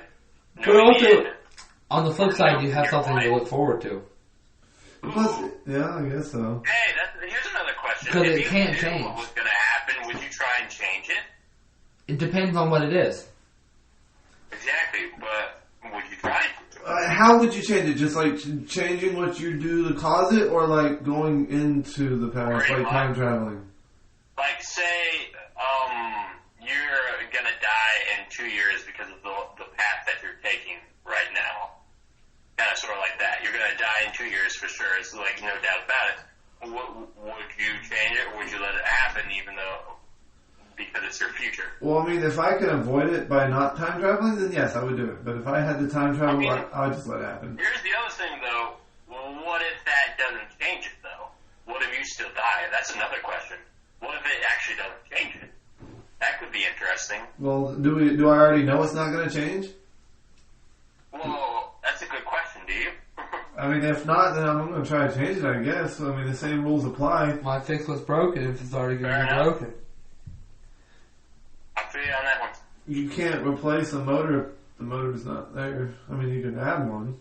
But also, on the flip side, you have something to look forward to. Plus, yeah, I guess so. Hey, here's another question. Because if it can't change. What was going to happen? Would you try and change it? It depends on what it is. Exactly, but would you try it? How would you change it? Just like changing what you do to cause it, or like going into the past, like time traveling? Like, say, you're gonna die in 2 years because of the path that you're taking right now. Kind of sort of like that. You're gonna die in 2 years for sure. It's like no doubt about it. Would you change it, or would you let it happen, even though because it's your future? Well, I mean, if I could avoid it by not time traveling, then yes, I would do it. But if I had to time travel, I would just let it happen. Here's the other thing, though. Well, what if that doesn't change it, though? What if you still die? That's another question. What if it actually doesn't change it? That could be interesting. Well, do I already know it's not going to change? Well, that's a good question. Do you? I mean, if not, then I'm going to try to change it, I guess. I mean, the same rules apply. Why fix what's broken if it's already going to be broken? I feel you on that one. You can't replace a motor if the motor's not there. I mean, you can add one.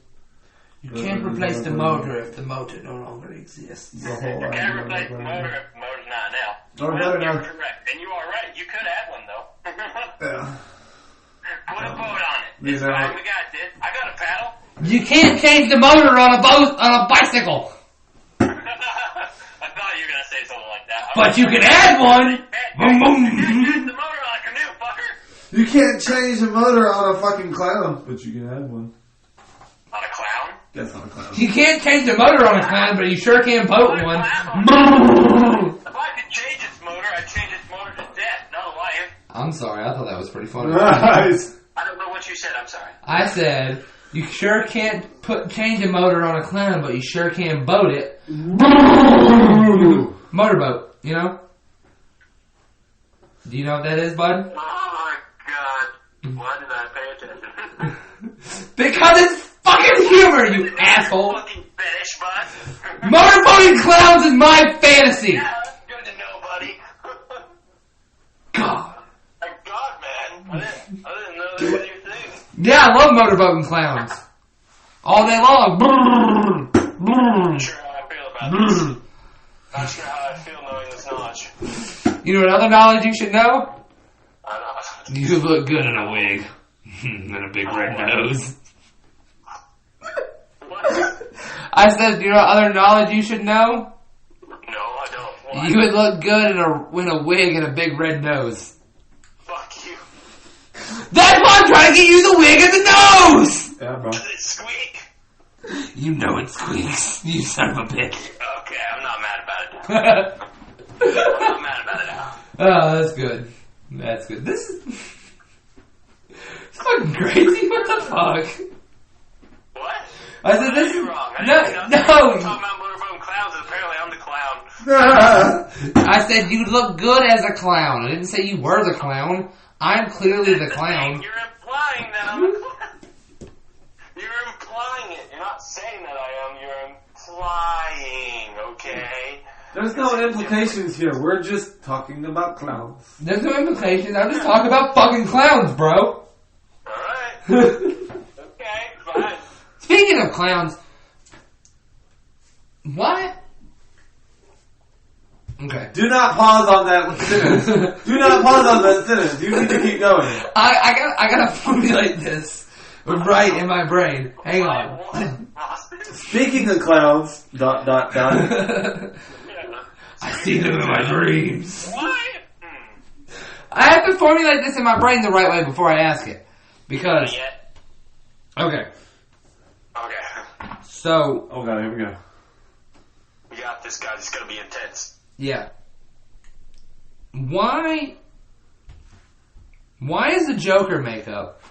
You can't replace the motor if the motor no longer exists. You can't replace the motor if the motor's not now. Or better now. You're correct. And you are right. You could add one, though. Yeah. Put a boat on it. It's fine. We got this. I got a paddle. You can't change the motor on a bicycle. I thought you were going to say something like that. But you can add one. Boom, boom. The motor on a canoe, fucker. You can't change the motor on a fucking clown, but you can add one. On a clown? That's on a clown. You can't change the motor on a clown, but you sure can boat one. If I could change its motor, I'd change its motor to death, not a life. I'm sorry, I thought that was pretty funny. Nice. I don't know what you said, I'm sorry. I said, you sure can't change a motor on a clown, but you sure can boat it. Motorboat, you know? Do you know what that is, bud? Oh my god. Why did I pay attention? Because it's fucking humor, you asshole! Fucking fetish, bud. Motorboating clowns is my fantasy! Yeah, good to know, buddy. God. God, man. I didn't know that was your thing. Yeah, I love motorboating clowns. All day long. Not sure how I feel about this. Not sure how I feel knowing this knowledge. You know another knowledge you should know? I know. You look good in a wig. And a big red nose. What? I said, you know other knowledge you should know? No, I don't. Why? You would look good in a wig and a big red nose. Fuck you. That's why I'm trying to get you the wig and the nose! Yeah, bro. Does it squeak? You know it squeaks, you son of a bitch. Okay, I'm not mad about I'm mad about it now. Oh, that's good. That's good. This is it's fucking crazy. What the fuck? What? I said this is wrong. no. I'm talking about motorboat clowns, and apparently I'm the clown. I said you look good as a clown. I didn't say you were the clown. I'm clearly the clown. You're implying that I'm a clown. You're implying it. You're not saying that I am. You're implying, okay? There's no implications here. We're just talking about clowns. There's no implications. I'm just talking about fucking clowns, bro. Alright. Okay, fine. Speaking of clowns, what? Okay. Do not pause on that sentence. Do not pause on that sentence. You need to keep going. I gotta formulate this right in my brain. Hang on. Speaking of clowns, ... I see them in my dreams. What? I have to formulate this in my brain the right way before I ask it. Because... Okay. Okay. So... Oh god, here we go. We got this, guys. It's gonna be intense. Yeah. Why is the Joker makeup...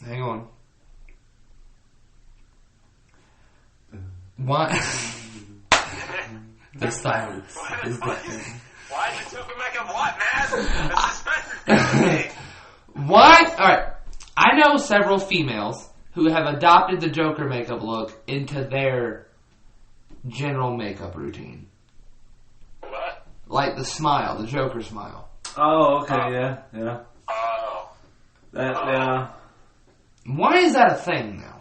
Hang on. Why... The silence is deafening. Why did Joker make up what, man? The suspense is Why? Alright. I know several females who have adopted the Joker makeup look into their general makeup routine. What? Like the smile, the Joker smile. Oh, okay, yeah. Oh. Yeah. Why is that a thing now?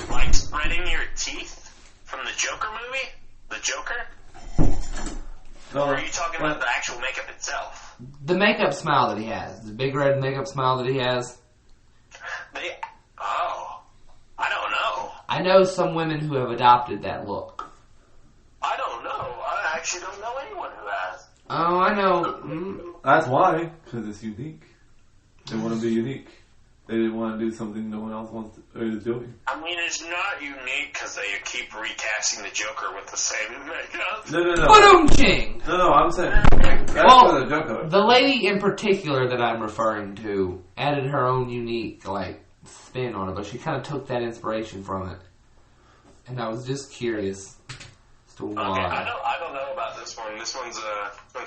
Like spreading your teeth from the Joker movie? The Joker? No, Or are you talking about the actual makeup itself? The makeup smile that he has. The big red makeup smile that he has. I don't know. I know some women who have adopted that look. I don't know. I actually don't know anyone who has. Oh, I know. That's why. Because it's unique. They want to be unique. They didn't want to do something no one else is doing. I mean, it's not unique because they keep recasting the Joker with the same makeup. No. Ba-dum-ching! No, I'm saying. That's for the Joker. The lady in particular that I'm referring to added her own unique, spin on it, but she kind of took that inspiration from it. And I was just curious as to why. Okay, I don't know about this one. This one's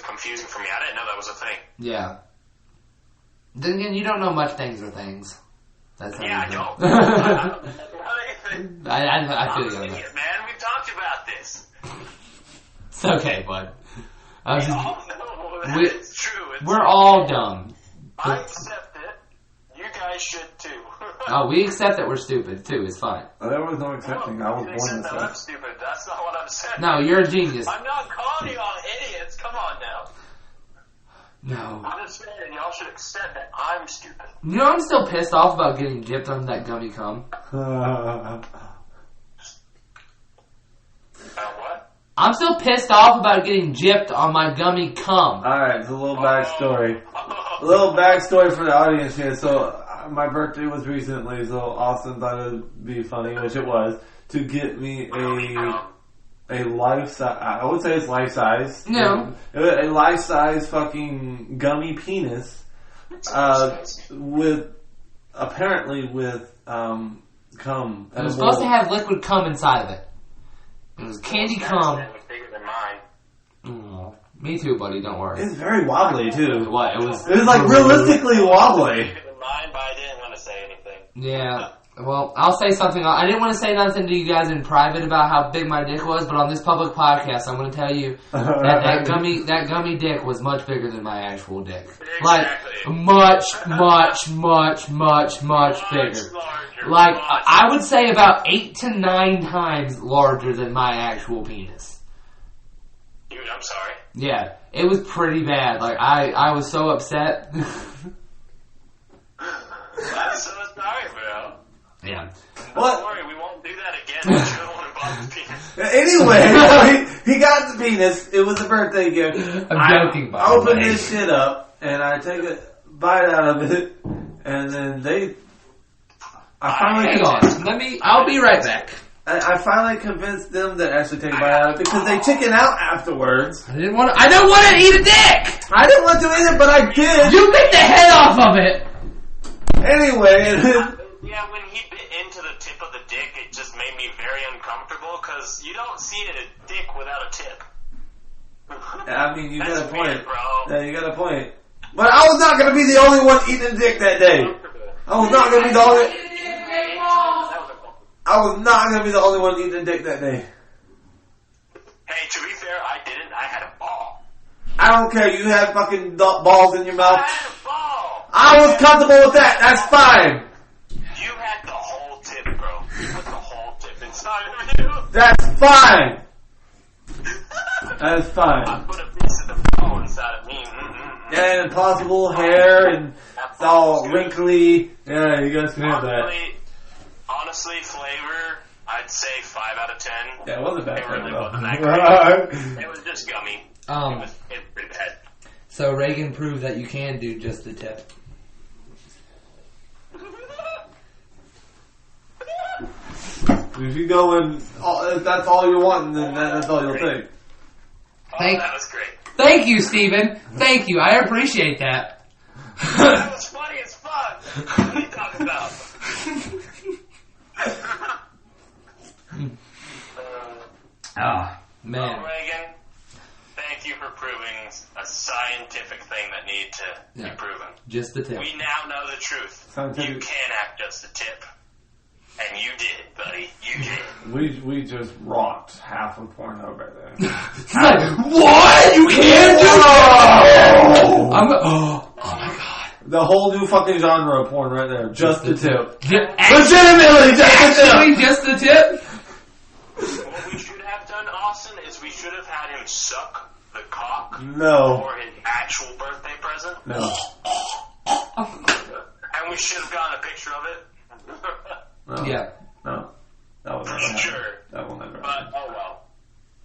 confusing for me. I didn't know that was a thing. Yeah. Then again, you don't know much things are things. That's how Yeah, I you don't. know. I don't know anything. I feel you on I'm an that. idiot, man. We've talked about this. It's okay, bud. I was We just, all know that we- it's true. we're all dumb. I accept it. You guys should too. Oh, we accept that we're stupid too. It's fine. There was no accepting. I was You born accept this that way. I'm stupid. That's not what I'm saying. No, you're a genius. I'm not calling you all idiots. Come on now. No. I'm just saying y'all should accept that I'm stupid. You know, I'm still pissed off about getting gypped on that gummy cum. What? I'm still pissed off about getting gypped on my gummy cum. Alright, it's a little backstory. A little backstory for the audience here. So, my birthday was recently, so Austin thought it would be funny, which it was, to get me a life-size, I would say it's life-size. No. A life-size fucking gummy penis, apparently with cum. It was supposed to have liquid cum inside of it. It was candy cum. It was bigger than mine. Oh, me too, buddy, don't worry. It's very wobbly, too. What? It was like realistically wobbly. Bigger than mine, but I didn't want to say anything. Yeah. Well, I'll say something. I didn't want to say nothing to you guys in private about how big my dick was, but on this public podcast, I'm going to tell you that gummy dick was much bigger than my actual dick. Exactly. Much bigger. Larger. I would say about 8 to 9 times larger than my actual penis. Dude, I'm sorry. Yeah, it was pretty bad. I was so upset. I'm so sorry, bro. Yeah. Don't worry, we won't do that again. We don't want to bump his penis. Anyway, he got the penis. It was a birthday gift. I'm joking, by I the open way. this shit up, and I take a bite out of it, and then I finally... Hang on. I'll be right back. I finally convinced them to actually take a bite out of it because they chicken out afterwards. I don't want to eat a dick! I didn't want to either, but I did. You bit the head off of it! Anyway. Yeah, when he bit into the tip of the dick, it just made me very uncomfortable because you don't see a dick without a tip. I mean, you got a point. Weird, bro. Yeah, you got a point. But I was not going to be the only one eating dick that day. I was not going to be the only... I was not going to be the only one eating dick that day. Hey, to be fair, I didn't. I had a ball. I don't care. You had fucking balls in your mouth. I had a ball. I was comfortable with that. That's fine. You had the whole tip, bro. You put the whole tip inside of you. That's fine. That's fine. I put a piece of the ball inside of me. Yeah, and possible hair, and it's all wrinkly. Yeah, you guys can have that. Honestly, flavor, I'd say 5 out of 10. Yeah, it wasn't bad. It really wasn't that great. It was just gummy. It was pretty bad. So Reagan proved that you can do just the tip. If you go in, if that's all you want, then that's all you'll take. That was great. Thank you, Steven. Thank you. I appreciate that. That was funny as fuck. What are you talking about? Man. Well, Reagan, thank you for proving a scientific thing that needed to be proven. Just the tip. We now know the truth. Scientific. You can act just the tip. And you did, buddy. You did. We just rocked half of porno right there. It's like, what? You can't do that! Oh my god. The whole new fucking genre of porn right there. Just the tip. Legitimately, just the tip? What we should have done, Austin, is we should have had him suck the cock No. for his actual birthday present. No. And we should have gotten a picture of it. No. Yeah. No. That will never happen. Sure. That will never But, happen. oh well.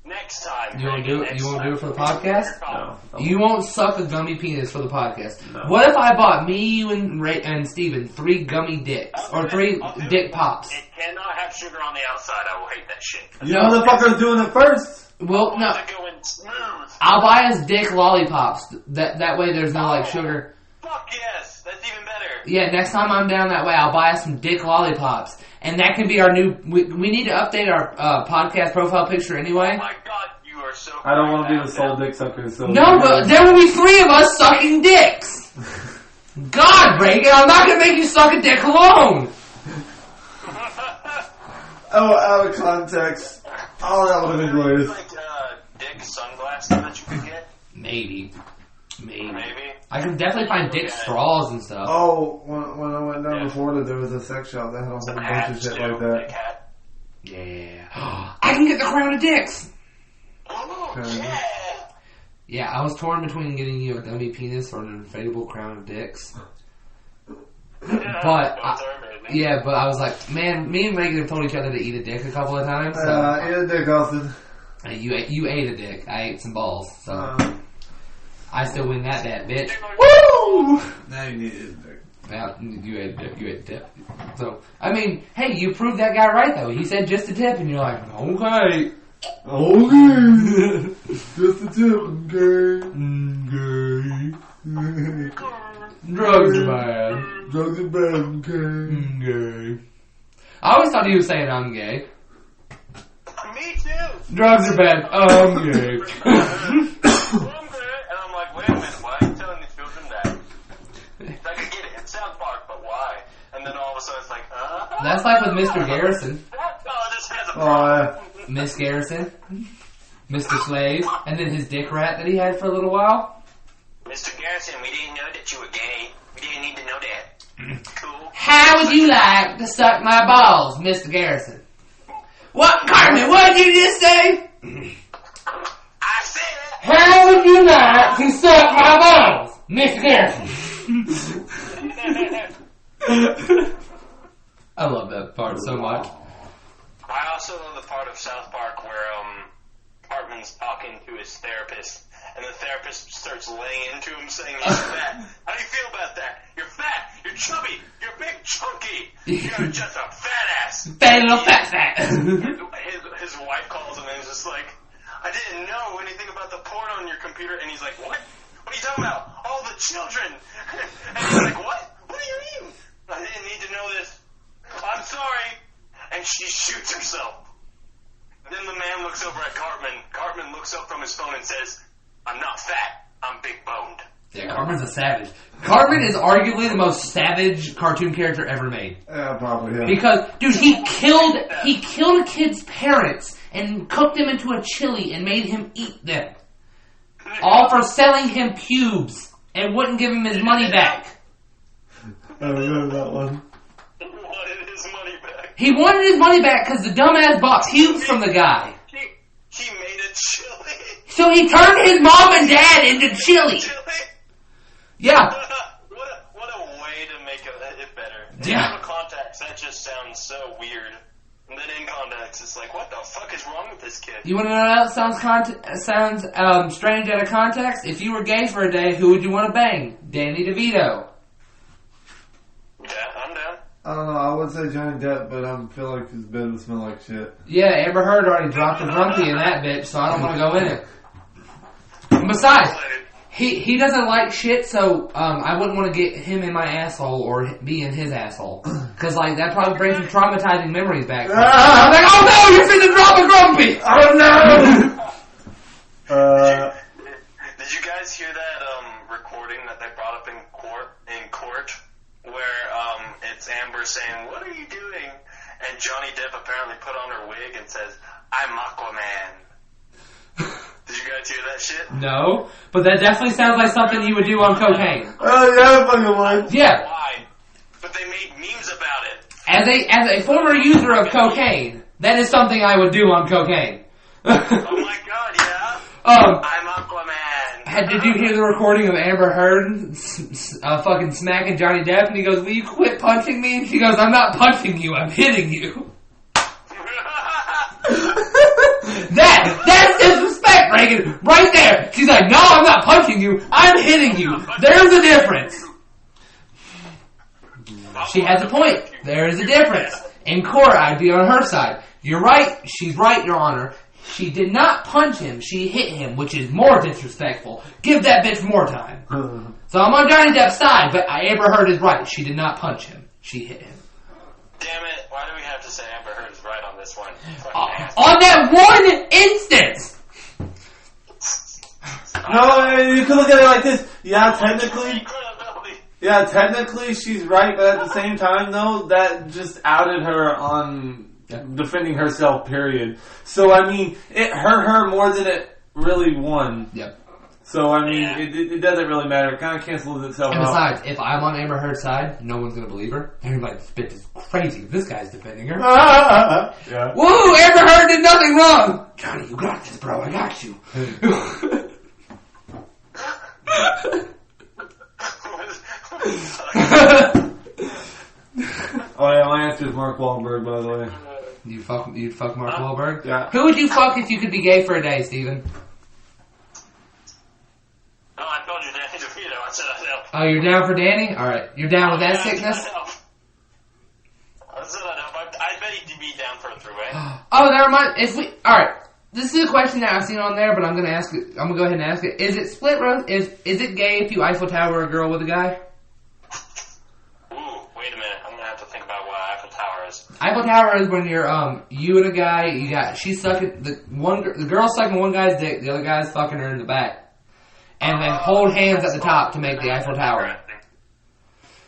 Next time. You won't do it? You won't do it for the podcast? No. You won't suck a gummy penis for the podcast. No. What if I bought me, you, and Steven 3 gummy dicks? Or 3 dick pops? It cannot have sugar on the outside. I will hate that shit. You motherfuckers doing it first. Well, no. It's going smooth. I'll buy us dick lollipops. That way there's no, like, sugar. Fuck yes. That's even better. Yeah, next time I'm down that way, I'll buy us some dick lollipops. And that can be our new... We need to update our podcast profile picture anyway. Oh my god, you are so... I don't want to be the sole dick sucker. So No, but there will be 3 of us sucking dicks. God, Reagan, I'm not going to make you suck a dick alone. Oh, out of context. Oh, that would have been glorious. Like dick sunglasses that you could get? Maybe. Maybe. I can definitely find dick straws and stuff. Oh, when I went down to Florida, there was a sex shop that had a whole bunch of shit like that. Dick hat. Yeah. I can get the crown of dicks. Oh, yeah. Yeah, I was torn between getting you a gummy penis or an inflatable crown of dicks. But I was like, man, me and Reagan have told each other to eat a dick a couple of times. So. Eat a dick, Austin. You ate a dick. I ate some balls. So I still win that bitch. Woo! Now you need a dick. Now you ate a dick. So I mean, hey, you proved that guy right though. He said just a tip, and you're like, okay. Okay. Just a tip, okay. Drugs are bad. Drugs are bad, okay. Gay. I always thought he was saying I'm gay. Me too. Drugs are bad. I'm gay. And I'm like, wait a minute, why are you telling these children that? I can get it. It sounds Park, but why? And then all of a sudden it's like, That's like with Mr. Garrison. This has a problem. Miss Garrison. Mr. Slave. And then his dick rat that he had for a little while. Mr. Garrison, we didn't know that you were gay. We didn't need to know that. Cool. How would you like to suck my balls, Mr. Garrison? What, Carmen, what did you just say? I said it. How would you like to suck my balls, Mr. Garrison? I love that part so much. I also love the part of South Park where Cartman's talking to his therapist, and the therapist starts laying into him saying he's fat. How do you feel about that? You're fat, you're chubby, you're big chunky, you're just a fat ass. Fat little fat. his wife calls him and is just like, I didn't know anything about the porn on your computer. And he's like, what? What are you talking about? All the children. And he's like, what? What do you mean? I didn't need to know this. I'm sorry. And she shoots herself. Then the man looks over at Cartman. Cartman looks up from his phone and says, I'm not fat. I'm big boned. Yeah, Cartman's a savage. Cartman is arguably the most savage cartoon character ever made. Yeah, probably, yeah. Because, dude, he killed a kid's parents and cooked them into a chili and made him eat them. All for selling him pubes and wouldn't give him his money back. I remember that one. He wanted his money back. He wanted his money back because the dumbass bought pubes from the guy. He made a chili. So he turned his mom and dad into chili. Yeah. What a way to make it better. Yeah. Out of context, that just sounds so weird. And then in context, it's like, what the fuck is wrong with this kid? You want to know what else sounds strange out of context? If you were gay for a day, who would you want to bang? Danny DeVito. Yeah, I'm down. I don't know, I would say Johnny Depp, but I feel like his bed would smell like shit. Yeah, Amber Heard already dropped a grumpy in that bitch, so I don't want to go in it. Besides, he doesn't like shit, so I wouldn't want to get him in my asshole or be in his asshole. Because, like, that probably brings some traumatizing memories back. I'm like, oh no, you're finna drop a grumpy! Oh no! Did you guys hear that recording that they brought up in court? Where it's Amber saying, what are you doing? And Johnny Depp apparently put on her wig and says, I'm Aquaman. Did you guys hear that shit? No, but that definitely sounds like something you would do on cocaine. Oh yeah, fucking would. Yeah. Why? But they made memes about it. As a former user of cocaine, that is something I would do on cocaine. Oh my god, yeah? I'm Aquaman. Did you hear the recording of Amber Heard fucking smacking Johnny Depp? And he goes, will you quit punching me? And she goes, I'm not punching you, I'm hitting you. That's disrespect, Reagan. Right there. She's like, no, I'm not punching you, I'm hitting you. There's a difference. She has a point. There is a difference. In court, I'd be on her side. You're right. She's right, Your Honor. She did not punch him. She hit him, which is more disrespectful. Give that bitch more time. So I'm on Johnny Depp's side, but Amber Heard is right. She did not punch him. She hit him. Damn it. Why do we have to say Amber Heard is right on this one? On that one instance! No, you can look at it like this. Yeah, technically she's right, but at the same time, though, that just outed her on defending herself, period. So, I mean, it hurt her more than it really won. Yep. So, I mean, it doesn't really matter. It kind of cancels itself out. And besides, if I'm on Amber Heard's side, no one's going to believe her. Everybody, this bitch is crazy. This guy's defending her. Yeah. Woo! Amber Heard did nothing wrong! Johnny, you got this, bro. I got you. Oh, yeah, my answer is Mark Wahlberg, by the way. You'd fuck Mark Wahlberg? Yeah. Who would you fuck if you could be gay for a day, Steven? Oh, I told you Danny DeVito. I said I know. Oh, you're down for Danny? Alright. You're down with that sickness? I said I know. I bet he'd be down for a three-way. Oh, that reminds... Alright. This is a question that I've seen on there, but I'm gonna ask it. I'm gonna go ahead and ask it. Is it split roast? Is it gay if you Eiffel Tower a girl with a guy? Ooh, wait a minute. I'm gonna have to think about what Eiffel Tower is. Eiffel Tower is when you're you and a guy. She's sucking the girl's sucking one guy's dick, the other guy's fucking her in the back, and then hold hands at the top to make the Eiffel Tower.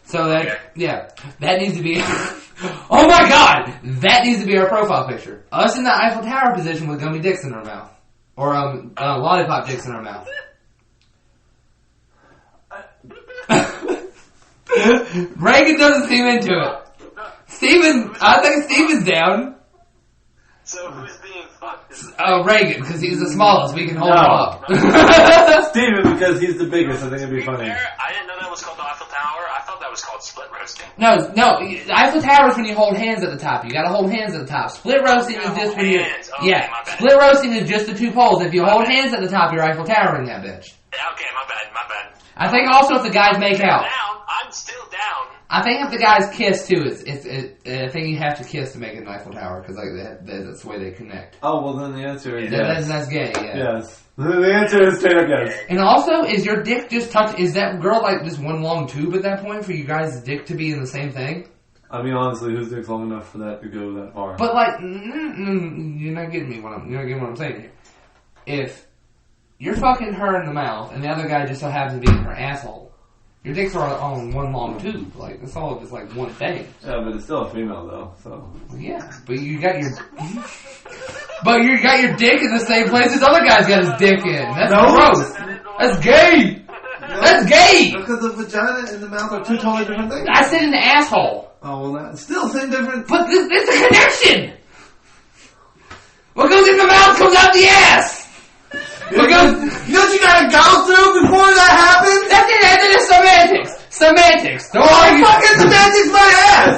So that that needs to be. Oh my god! That needs to be our profile picture. Us in the Eiffel Tower position with gummy dicks in our mouth. Or lollipop dicks in our mouth. Reagan doesn't seem into it. I think Steven's down. So who's being fucked? Reagan, because he's the smallest. We can hold him up. Steven, because he's the biggest. I think it'd be funny. I didn't know that was called the Eiffel Tower. I thought that was called split roasting. No. Eiffel Tower is when you hold hands at the top. You gotta hold hands at the top. Split roasting is just when you're... Split roasting is just the two poles. If you hold hands at the top, you're Eiffel Towering that bitch. Okay, my bad. I think also if the guys make out. I'm still down. I think if the guys kiss too, I think you have to kiss to make it an Eiffel Tower because like that's the way they connect. Oh well, then the answer is yes. That's gay. Yeah. Yes. The answer is straight up yes. And also, is your dick just touch? Is that girl like just one long tube at that point for you guys' dick to be in the same thing? I mean, honestly, whose dick's long enough for that to go that far? But like, you're not getting me what I'm saying here. If you're fucking her in the mouth and the other guy just so happens to be in her asshole, your dicks are on one long tube. Like it's all just like one thing. Yeah, but it's still a female though. So yeah, but you got your dick in the same place this other guy's got his dick in. That's gross. That's gay. That's gay. Because the vagina and the mouth are two totally different things. I said in the asshole. Oh well, that's still same different. But there's a connection. What goes in the mouth comes out the ass. What goes? You know what you gotta go through before that happens? That's semantics. Semantics. Don't argue. Fucking semantics my ass.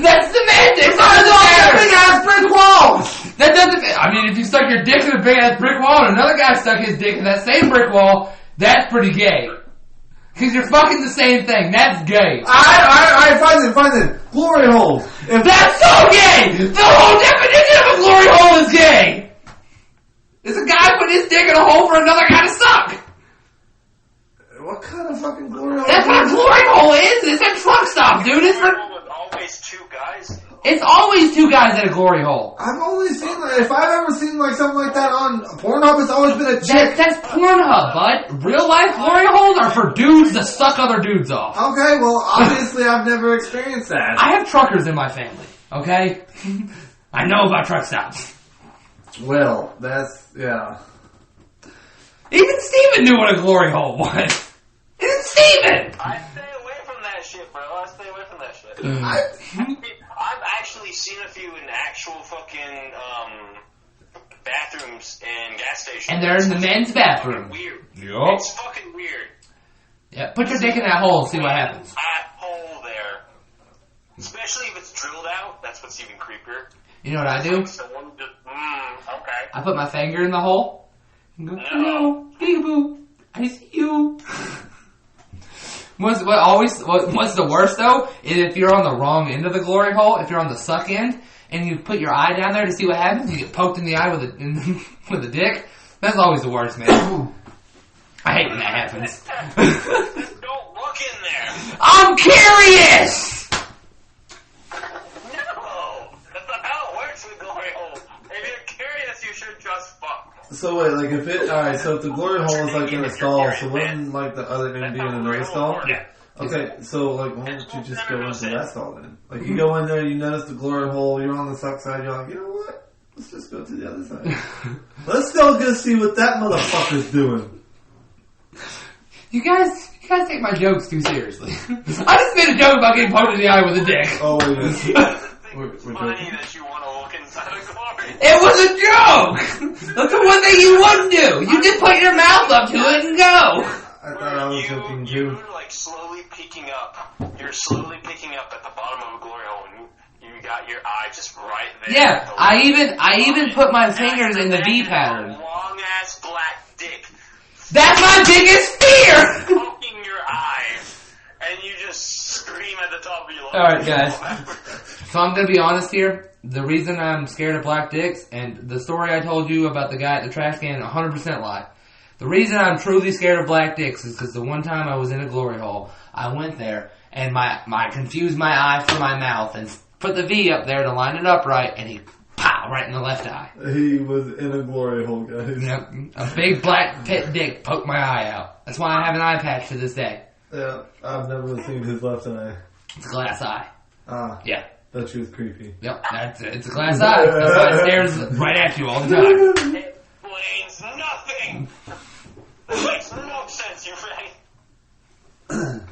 That's semantics. That's all big ass brick walls. That doesn't. I mean, if you stuck your dick in a big ass brick wall and another guy stuck his dick in that same brick wall, that's pretty gay. Because you're fucking the same thing. That's gay. Alright, fine then. Glory hole. That's so gay! The whole definition of a glory hole is gay! It's a guy putting his dick in a hole for another guy to suck. What kind of fucking glory hole? That's what a glory hole is. It's a truck stop, dude. It's for... always two guys. It's always two guys at a glory hole. I've only seen if I've ever seen like something like that on Pornhub, it's always been a chick. That's Pornhub, bud. Real life glory holes are for dudes to suck other dudes off. Okay, well obviously I've never experienced that. I have truckers in my family. Okay, I know about truck stops. Well, that's yeah. Even Steven knew what a glory hole was. Even Steven! I stay away from that shit, bro. I stay away from that shit. I've actually seen a few in actual fucking bathrooms and gas stations. And they're in the men's bathroom. Weird. Yup. It's fucking weird. Yeah, put your dick in that hole and see what happens. That hole there. Especially if it's drilled out, that's what's even creepier. You know what I do? Someone just, okay. I put my finger in the hole and go, hello, peekaboo, I see you. What's the worst though is if you're on the wrong end of the glory hole, if you're on the suck end, and you put your eye down there to see what happens, you get poked in the eye with a dick. That's always the worst, man. I hate when that happens. Don't look in there. I'm curious! No! That's not how it works with glory hole. If you're curious, you should just fuck. So wait, like if it, alright, so if the glory hole is like in a stall, so wouldn't like the other end be in another stall? Yeah. Okay, so like why don't you just go into that stall then? Like you go in there, you notice the glory hole, you're on the suck side, you're like, you know what? Let's just go to the other side. Let's go see what that motherfucker's doing. You guys take my jokes too seriously. I just made a joke about getting poked in the eye with a dick. Oh, wait. It's funny that you want to look inside a glory. It was a joke! That's the one thing you wouldn't do. You just put your mouth up to it and go. I thought I was looking too. You're like slowly peeking up. You're slowly peeking up at the bottom of a glory hole, and you got your eye just right there. Yeah, I even put my fingers in the V pattern. Long ass black dick. That's my biggest fear! Poking your eye, and you just scream at the top of your lungs. Alright, guys. So I'm gonna be honest here. The reason I'm scared of black dicks, and the story I told you about the guy at the trash can, 100% lie. The reason I'm truly scared of black dicks is because the one time I was in a glory hole, I went there, and I confused my eye for my mouth, and put the V up there to line it up right, and he pow, right in the left eye. He was in a glory hole, guys. Yep. A big black pit dick poked my eye out. That's why I have an eye patch to this day. Yeah, I've never seen his left eye. It's a glass eye. Ah. Yeah. That shit was creepy. Yep, it's a glass eye. That's why it stares right at you all the time. It explains nothing. It makes no sense, you ready?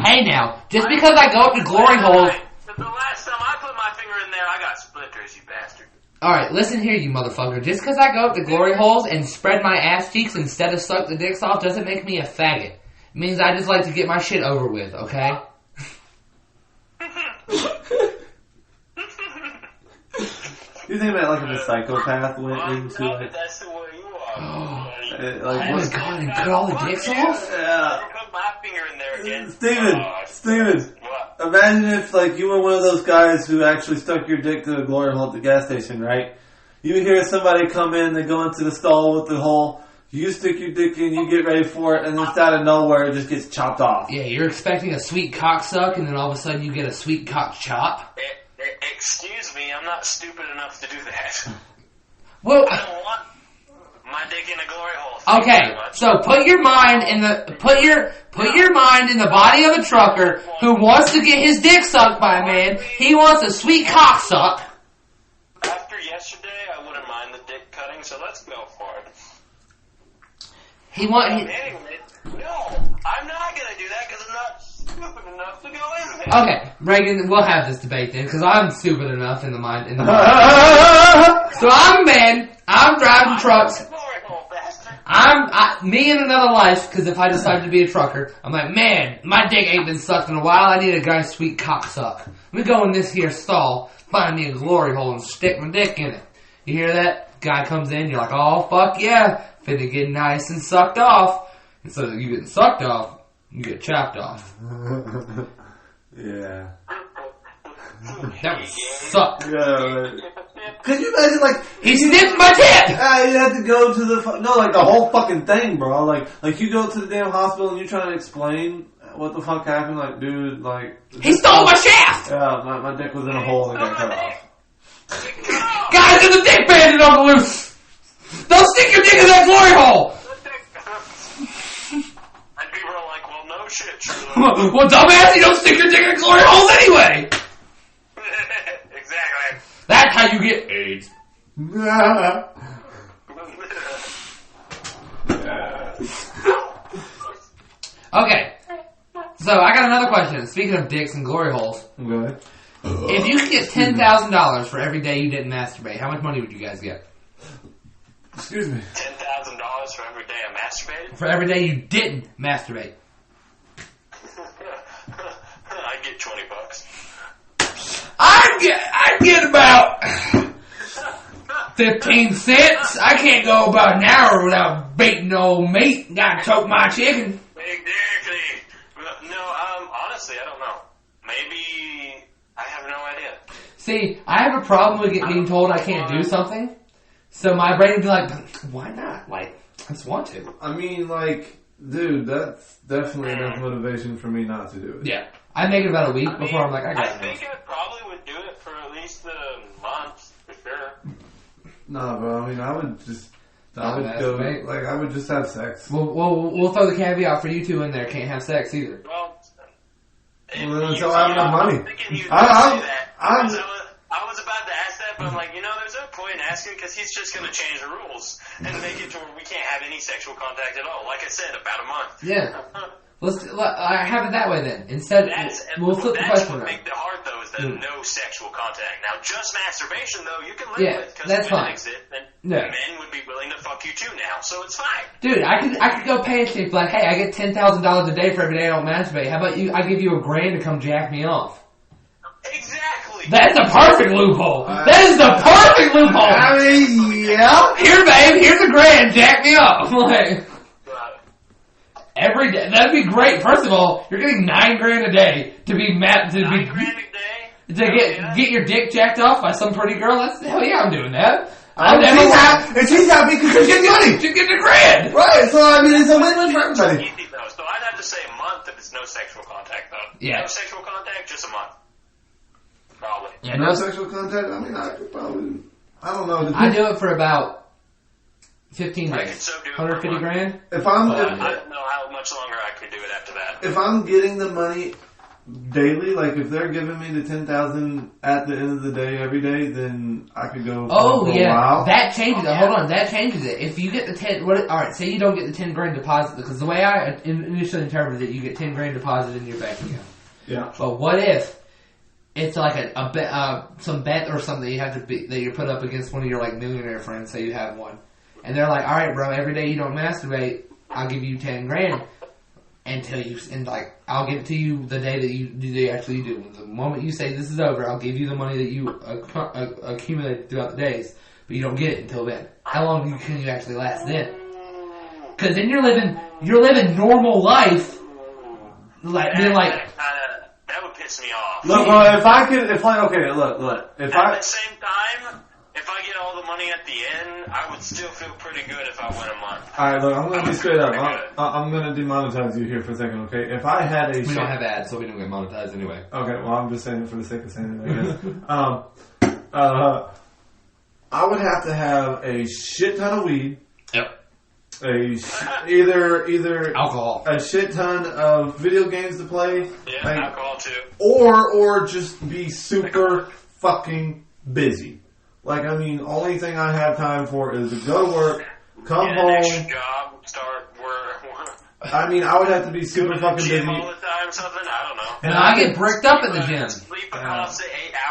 Hey now, just because I go up to glory holes... The last time I put my finger in there, I got splinters, you bastard. Alright, listen here, you motherfucker. Just because I go up to glory holes and spread my ass cheeks instead of suck the dicks off doesn't make me a faggot. It means I just like to get my shit over with, okay? You think about like if a psychopath went into like... That's the way you are. Oh like, my god, and cut all the dicks off? Yeah. Put my finger in there again. Steven! What? imagine if like you were one of those guys who actually stuck your dick to a glory hole at the gas station, right? You hear somebody come in, they go into the stall with the hole. You stick your dick in, you get ready for it, and then it's out of nowhere, it just gets chopped off. Yeah, you're expecting a sweet cock suck, and then all of a sudden you get a sweet cock chop. Excuse me, I'm not stupid enough to do that. Well, I don't want my dick in a glory hole. Okay, so put your mind in the mind in the body of a trucker who wants to get his dick sucked by a man. He wants a sweet cock suck. After yesterday, I wouldn't mind the dick cutting, so let's go for it. Anyway, no, I'm not gonna do that because I'm not stupid enough to go in there. Okay, Reagan, we'll have this debate then, because I'm stupid enough in the mind. So I'm a man. I'm driving trucks. Me in another life, because if I decided to be a trucker, I'm like, man, my dick ain't been sucked in a while. I need a guy's sweet cock suck. Let me go in this here stall, find me a glory hole, and stick my dick in it. You hear that? Guy comes in, you're like, oh, fuck yeah. Finna get nice and sucked off. Instead of you getting sucked off, you get chopped off. Yeah. That would suck. Yeah. Could you imagine, like... He snipped my tip! You had to go to the... No, like, the whole fucking thing, bro. Like you go to the damn hospital and you're trying to explain what the fuck happened. Like, dude, like... He stole my shaft! Yeah, my dick was in a hole and it got cut off. Guys, there's a dick bandit on the loose! Don't stick your dick in that glory hole! And people are like, well, no shit, true. Well, dumbass, you don't stick your dick in glory holes anyway! Exactly. That's how you get AIDS. Okay. So, I got another question. Speaking of dicks and glory holes. Okay. If you could get $10,000 for every day you didn't masturbate, how much money would you guys get? Excuse me. $10,000 for every day I masturbated? For every day you didn't masturbate. I'd get $20. I'd get about 15 cents. I can't go about an hour without baiting old meat. Gotta choke my chicken. Exactly. No, honestly, I don't know. Maybe I have no idea. See, I have a problem with being told I can't do something. So my brain would be like, why not? Like, I just want to. I mean, like, dude, that's definitely enough motivation for me not to do it. Yeah. I make it about a week before I'm like, I got it. I think I probably would do it for at least a month, for sure. Nah, bro, I mean, I would just have sex. We'll throw the caveat for you two in there. Can't have sex either. Well, so I have no money. I was about to ask that, but I'm like, there's no point in asking because he's just going to change the rules and make it to where we can't have any sexual contact at all. Like I said, about a month. Yeah. I have it that way then. Instead, we'll flip the question around. What makes it hard, though, is that no sexual contact. Now, just masturbation, though, you can live with because that's women fine. exist, and men would be willing to fuck you too now, so it's fine. Dude, I could go pay a chick like, hey, I get $10,000 a day for every day I don't masturbate. How about you? I give you $1,000 to come jack me off. Exactly. That's a perfect loophole. That is the perfect loophole. I mean, yeah. Here, babe. Here's $1,000. Jack me up. Like. Every day. That'd be great. First of all, you're getting $9,000 a day to be $9,000 a day to get your dick jacked off by some pretty girl. That's hell yeah, I'm doing that. And she's happy because she's getting money. She's getting $1,000. Right. So I mean, it's a win-win for everybody. Easy though. So I'd have to say a month if it's no sexual contact though. Yeah. No sexual contact, just a month. Probably. Yeah, no sexual contact. I mean, I could probably. I don't know. I do it for about 15 I days. could so do it $150 grand. I don't know how much longer I could do it after that. If I'm getting the money daily, like if they're giving me the $10,000 at the end of the day every day, then I could go. Oh for a while. That changes it. Hold on, that changes it. If you get the 10, all right, say you don't get the $10,000 deposit because the way I initially interpreted it, you get $10,000 deposited in your bank account. Yeah. But what if it's like a bet, some bet or something that you have to be that you put up against one of your like millionaire friends? Say you have one, and they're like, "All right, bro, every day you don't masturbate, I'll give you $10,000." I'll give it to you the day that you actually do. The moment you say this is over, I'll give you the money that you accumulated throughout the days, but you don't get it until then. How long can you actually last then? Because then you're living normal life, That would piss piss me off. Look, bro, at the same time, if I get all the money at the end, I would still feel pretty good if I went a month. Alright, look, I'm gonna be straight up. I'm gonna demonetize you here for a second, okay? If I had a we don't have ads, so we don't get monetized anyway. Okay, well, I'm just saying it for the sake of saying it, I guess. I would have to have a shit ton of weed. Yep. Either alcohol, a shit ton of video games to play. Yeah, like, alcohol too. Or just be super fucking busy. Like, I mean, only thing I have time for is to go to work, come home. An extra job, start work. I mean, I would have to be super fucking busy all the time, something. I don't know. And I get bricked up in the gym. Sleep across the 8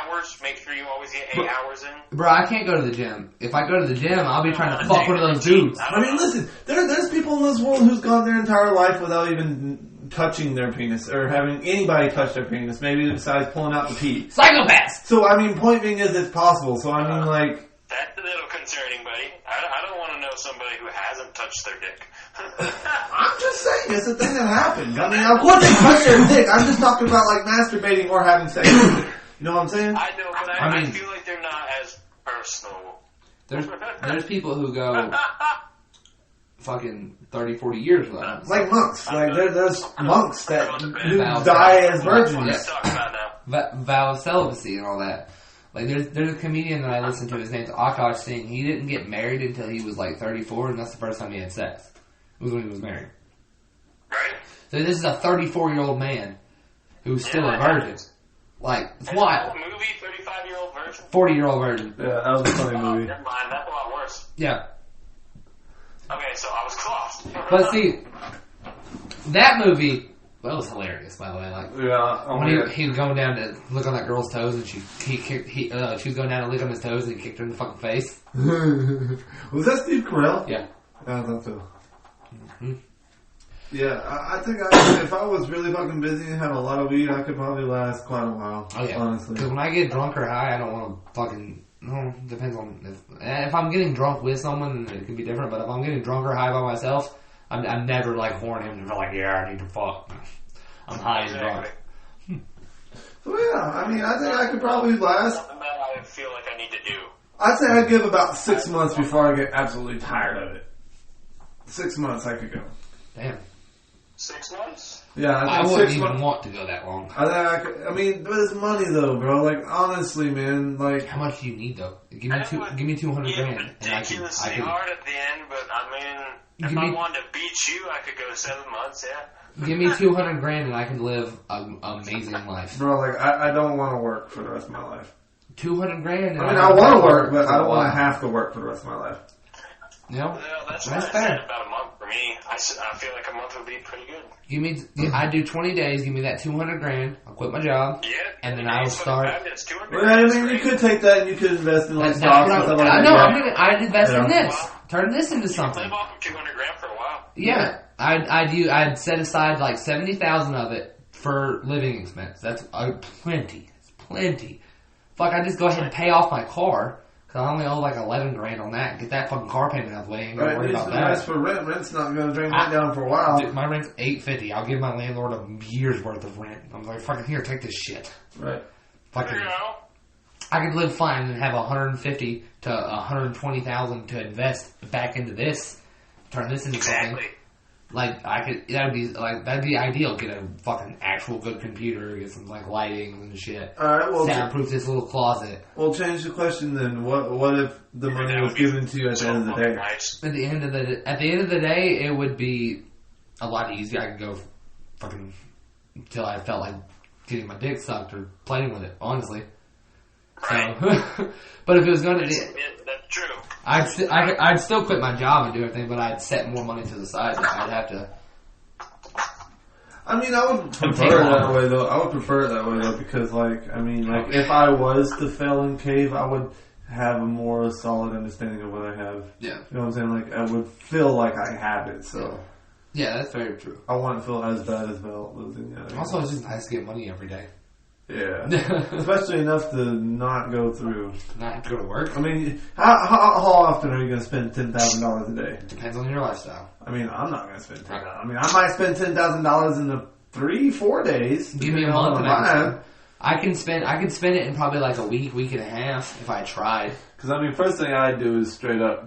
hours. Make sure you always get 8 hours in. Bro, I can't go to the gym. If I go to the gym, I'll be trying to fuck one of those dudes. I mean, listen, there's people in this world who's gone their entire life without even touching their penis or having anybody touch their penis, maybe besides pulling out the pee. Psychopaths! So, I mean, point being is it's possible. So, I mean, like... That's a little concerning, buddy. I don't want to know somebody who hasn't touched their dick. I'm just saying, it's a thing that happens. I mean, of course they touch their dick. I'm just talking about, like, masturbating or having sex. You know what I'm saying? I know, but I feel like they're not as personal. There's people who go fucking 30, 40 years without it. Like monks. Like, there's monks that die as virgins. Vow of celibacy and all that. Like, there's a comedian that I listen to, his name's Akash Singh. He didn't get married until he was like 34, and that's the first time he had sex. It was when he was married. Right. So this is a 34-year-old man who's still a virgin. Like, it's wild. Movie, 35-year-old virgin? 40-year-old virgin. Yeah, that was a funny movie. Never mind, that's a lot worse. Yeah. Okay, so I was close. But see, that movie... Well, it was hilarious, by the way. Like, when he was going down to look on that girl's toes, and she was going down to lick on his toes, and he kicked her in the fucking face. Was that Steve Carell? Yeah. I thought so. Mm-hmm. Yeah, I think if I was really fucking busy and had a lot of weed, I could probably last quite a while. Oh yeah, honestly. Because when I get drunk or high, I don't want to fucking. No, depends on if I'm getting drunk with someone, it can be different. But if I'm getting drunk or high by myself, I'm never like horning him and like, yeah, I need to fuck. I'm high and drunk. So yeah, I mean, I think I could probably last. Something that I feel like I need to do. I'd say I'd give about 6 months before I get absolutely tired of it. 6 months I could go. Damn. 6 months? Yeah, I wouldn't even want to go that long. I mean, but it's money though, bro. Like honestly, man. Like, how much do you need though? Give me 200 grand. Ridiculously hard at the end, but I mean, if I wanted to beat you, I could go 7 months. Yeah. Give me 200 grand and I can live an amazing life. Bro, like I don't want to work for the rest of my life. 200 grand. I mean, I want to work, but I don't want to have to work for the rest of my life. No, that's fair. About a month for me. I feel like a month would be pretty good. Give me, I do 20 days. Give me that 200 grand. I'll quit my job. Yeah, and then I will start. Well, I mean, you could take that and you could invest in like stocks and stuff like that. No, I'd invest in this. Turn this into something. Live off of 200 grand for a while. Yeah, I'd set aside like 70,000 of it for living expense. That's plenty. It's plenty. Fuck, I just go ahead and pay off my car. Cause I only owe like 11 grand on that. Get that fucking car payment out of the way. Ain't gonna worry about that. As for rent, rent's not gonna drain that down for a while. Dude, my rent's $850. I'll give my landlord a year's worth of rent. I'm like, fucking here, take this shit. Right. Fucking. I could live fine and have 150 to 120,000 to invest back into this. Turn this into something. Like that'd be ideal. Get a fucking actual good computer, get some like lighting and shit. Alright, well, soundproof this little closet. Well, change the question then. What if the money was given to you at the end of the day? At the end of the day, it would be a lot easier. I could go fucking until I felt like getting my dick sucked or playing with it. Honestly. Right. So, but if it was going to be, that's true. I'd still quit my job and do everything, but I'd set more money to the side. I'd have to. I mean, I would prefer it that way though. I would prefer it that way though because, like, I mean, like, if I was to fail in cave, I would have a more solid understanding of what I have. Yeah. You know what I'm saying? Like, I would feel like I have it. So. Yeah, that's very true. I wouldn't feel as bad as Bell losing. Also, it's just nice to get money every day. Yeah, especially enough to not go through. Not go to work? I mean, how often are you going to spend $10,000 a day? Depends on your lifestyle. I mean, I'm not going to spend $10,000. I mean, I might spend $10,000 in the 3-4 days. Give me a month and I can spend it in probably like a week and a half if I tried. Because I mean, first thing I'd do is straight up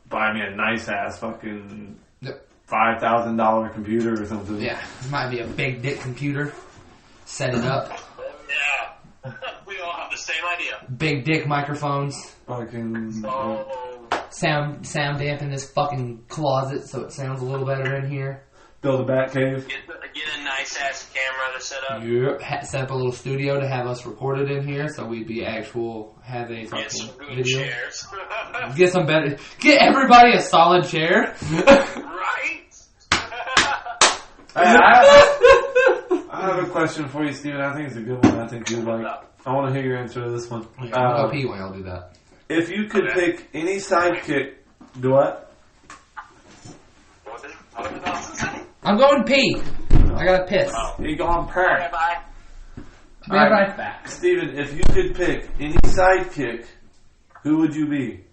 buy me a nice ass fucking $5,000 computer or something. Yeah, it might be a big dick computer. Set it up. Yeah, we all have the same idea. Big dick microphones. Fucking sound dampen this fucking closet so it sounds a little better in here. build a bat cave. Get a nice ass camera to set up. Yep. Set up a little studio to have us recorded in here, so we'd be have a fucking Get some good video. chairs. Get some better. Get everybody a solid chair. Right. I have a question for you, Steven. I think it's a good one. I think you'd like. I want to hear your answer to this one. I'll pee when I'll do that. If you could pick any sidekick, do what? I'm going pee. I gotta piss. You going purr. Bye. Be right back. Steven, if you could pick any sidekick, who would you be?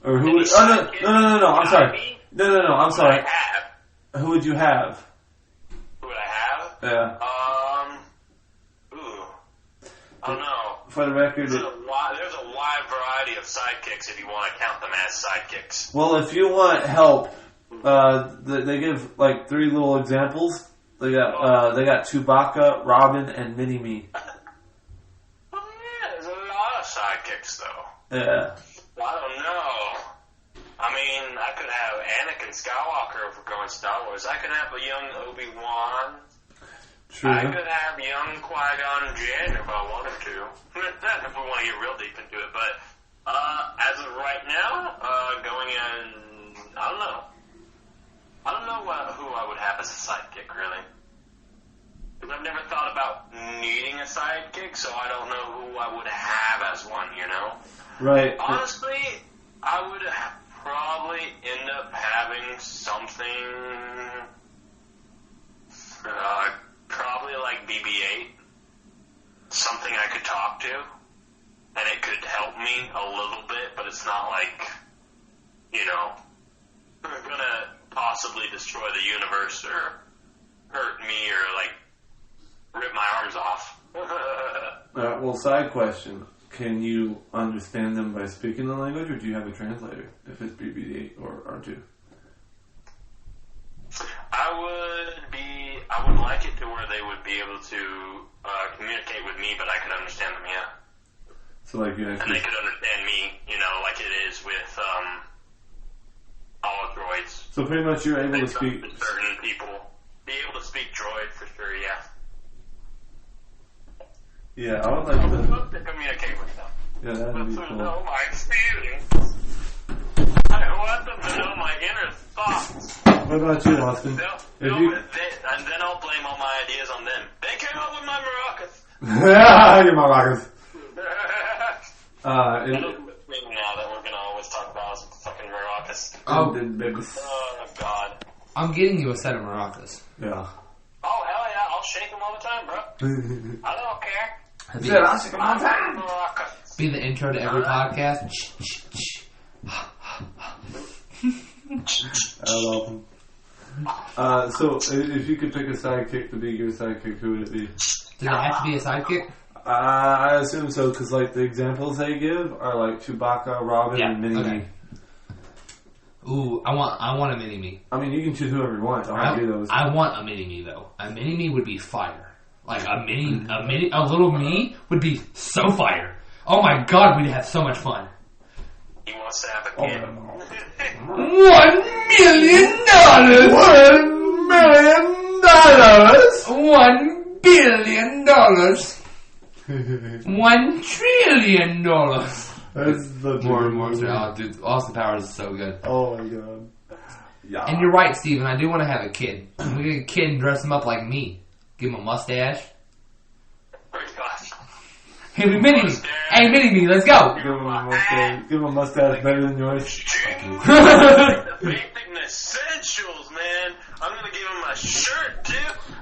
Or who would... Oh, no, I'm sorry. No, I'm sorry. Who would you have? Who would I have? Yeah. I don't know. For the record... There's a wide variety of sidekicks if you want to count them as sidekicks. Well, if you want help, they give like 3 little examples. They got Chewbacca, Robin, and Mini-Me. Oh yeah, there's a lot of sidekicks though. Yeah. I don't know. I mean, I could have Anakin Skywalker if we're going Star Wars. I could have a young Obi-Wan. True. I could have young Qui-Gon Jinn if I wanted to. If we want to get real deep into it. But as of right now, going in, I don't know. I don't know who I would have as a sidekick, really. Because I've never thought about needing a sidekick, so I don't know who I would have as one, you know? Right. Honestly, I would probably end up having something, probably like BB-8. Something I could talk to, and it could help me a little bit, but it's not like, gonna possibly destroy the universe or hurt me or like rip my arms off. Well, side question. Can you understand them by speaking the language, or do you have a translator if it's BB-8 or R2? I would like it to where they would be able to communicate with me, but I could understand them, yeah. So like you and they could understand me, like it is with all droids. So pretty much you're able to speak... Certain people. Be able to speak droid for sure, yeah. Yeah, I would like to communicate with them. Yeah, that would be cool. To know my feelings. I want them to know my inner thoughts. What about you, Austin? And then I'll blame all my ideas on them. They came up with my maracas. Yeah, your maracas. Now that we're gonna always talk about some fucking maracas. Oh, God. I'm getting you a set of maracas. Yeah. Oh, hell yeah, I'll shake them all the time, bro. I don't care. I'll shake them all the time. Maracas. Be the intro to every podcast. I love them. So, if you could pick a sidekick to be your sidekick, who would it be? Does it have to be a sidekick? I assume so, because like the examples they give are like Chewbacca, Robin, and Mini-Me. Okay. Ooh, I want a Mini-Me. I mean, you can choose whoever you want. I want a Mini-Me though. A Mini-Me would be fire. Like a little me would be so fire. Oh my God, we'd have so much fun. He wants to have a kid. $1 million. $1 million. $1 billion. $1 trillion. That's the more and more. Oh, dude, Austin Powers is so good. Oh my God. Yeah. And you're right, Steven. I do want to have a kid. We get a kid and dress him up like me. Give him a mustache. Hey, Mini-Me. Hey, Mini-Me, let's go. Give him a mustache better than yours. The basic essentials, man. I'm gonna give him a shirt too.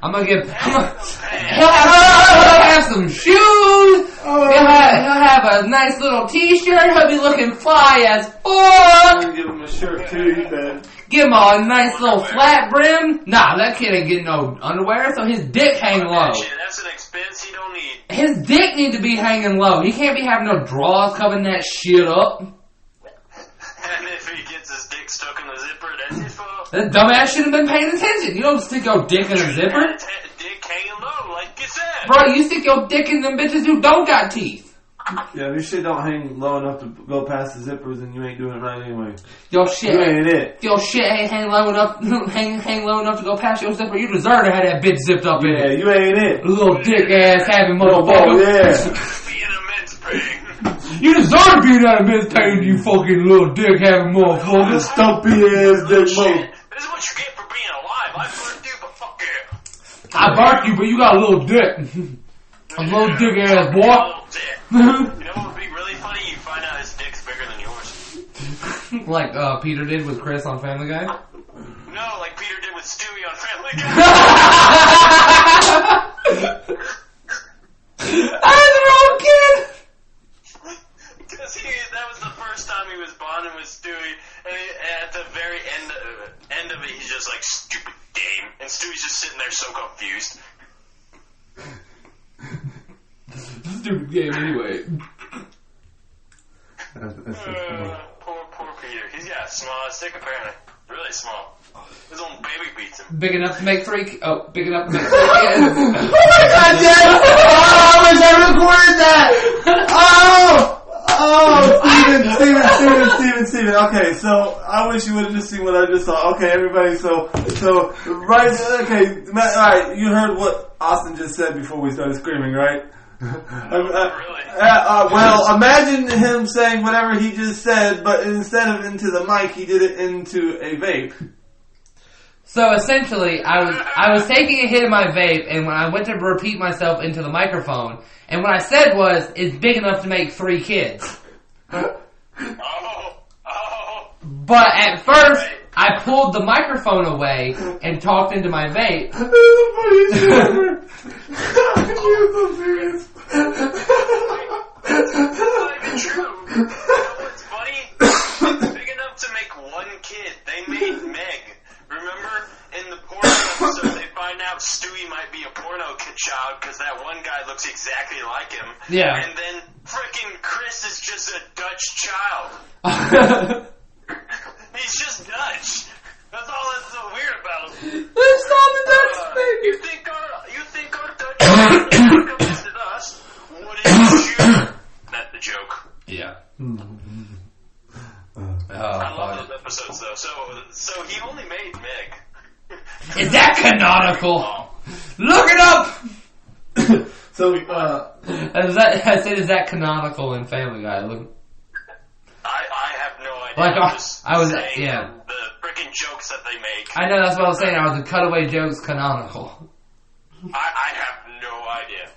He'll have some shoes. He'll have a nice little t-shirt. He'll be looking fly as fuck. I'm gonna give him a shirt too, you bet. Give him a nice little flat brim. Nah, that kid ain't getting no underwear, so his dick hang low. That's an expense he don't need. His dick need to be hanging low. He can't be having no drawers covering that shit up. And if he gets his dick stuck in the zipper, that's his fault. That dumbass should have been paying attention. You don't stick your dick in a zipper. Dick hanging low, like you said. Bro, you stick your dick in them bitches who don't got teeth. Yeah, this shit don't hang low enough to go past the zippers, and you ain't doing it right anyway. Your shit You ain't it. Your shit ain't hang low enough to go past your zipper. You deserve to have that bitch zipped up in it. Yeah, you ain't it. Little dick ass having motherfucker. Oh, yeah. Be in immense pain. You deserve to be in that immense pain, you fucking little dick having motherfucker. Stumpy ass dick mother. This is what you get for being alive. I birthed you, but fuck yeah. I barked you, but you got a little dick. A little dick ass boy. You know what would be really funny? You find out his dick's bigger than yours. Like Peter did with Chris on Family Guy? No, like Peter did with Stewie on Family Guy. I'm the wrong kid! Because that was the first time he was bonding with Stewie, and at the very end of it, he's just like, stupid game. And Stewie's just sitting there so confused. Stupid game anyway. Poor Peter. He's got a small stick apparently. Really small. His own baby beats him. Big enough to make three kids. Oh my god, Dad! Oh, I wish I recorded that! Steven. Okay, so I wish you would have just seen what I just saw. Okay, everybody, alright, you heard what Austin just said before we started screaming, right? Really? Well, imagine him saying whatever he just said, but instead of into the mic, he did it into a vape. So essentially, I was taking a hit of my vape, and when I went to repeat myself into the microphone, and what I said was, it's big enough to make 3 kids. But at first, I pulled the microphone away and talked into my vape. That's the funniest shit ever. You're so serious. That's not even true. You know what's funny? It's big enough to make 1 kid. They made Meg. Remember, in the porno episode, they find out Stewie might be a porno child because that one guy looks exactly like him. Yeah. And then frickin' Chris is just a Dutch child. He's just Dutch. That's all that's so weird about him. Let's stop the Dutch thing. You think our Dutch child could visit us? Wouldn't you? That's the joke. Yeah. I love those episodes though. So he only made Meg. Is that canonical? Look it up! I said, is that canonical in Family Guy? Look. I have no idea. Like, I was saying yeah. The freaking jokes that they make. I know, that's what I was saying. I was the cutaway jokes canonical. I have no idea.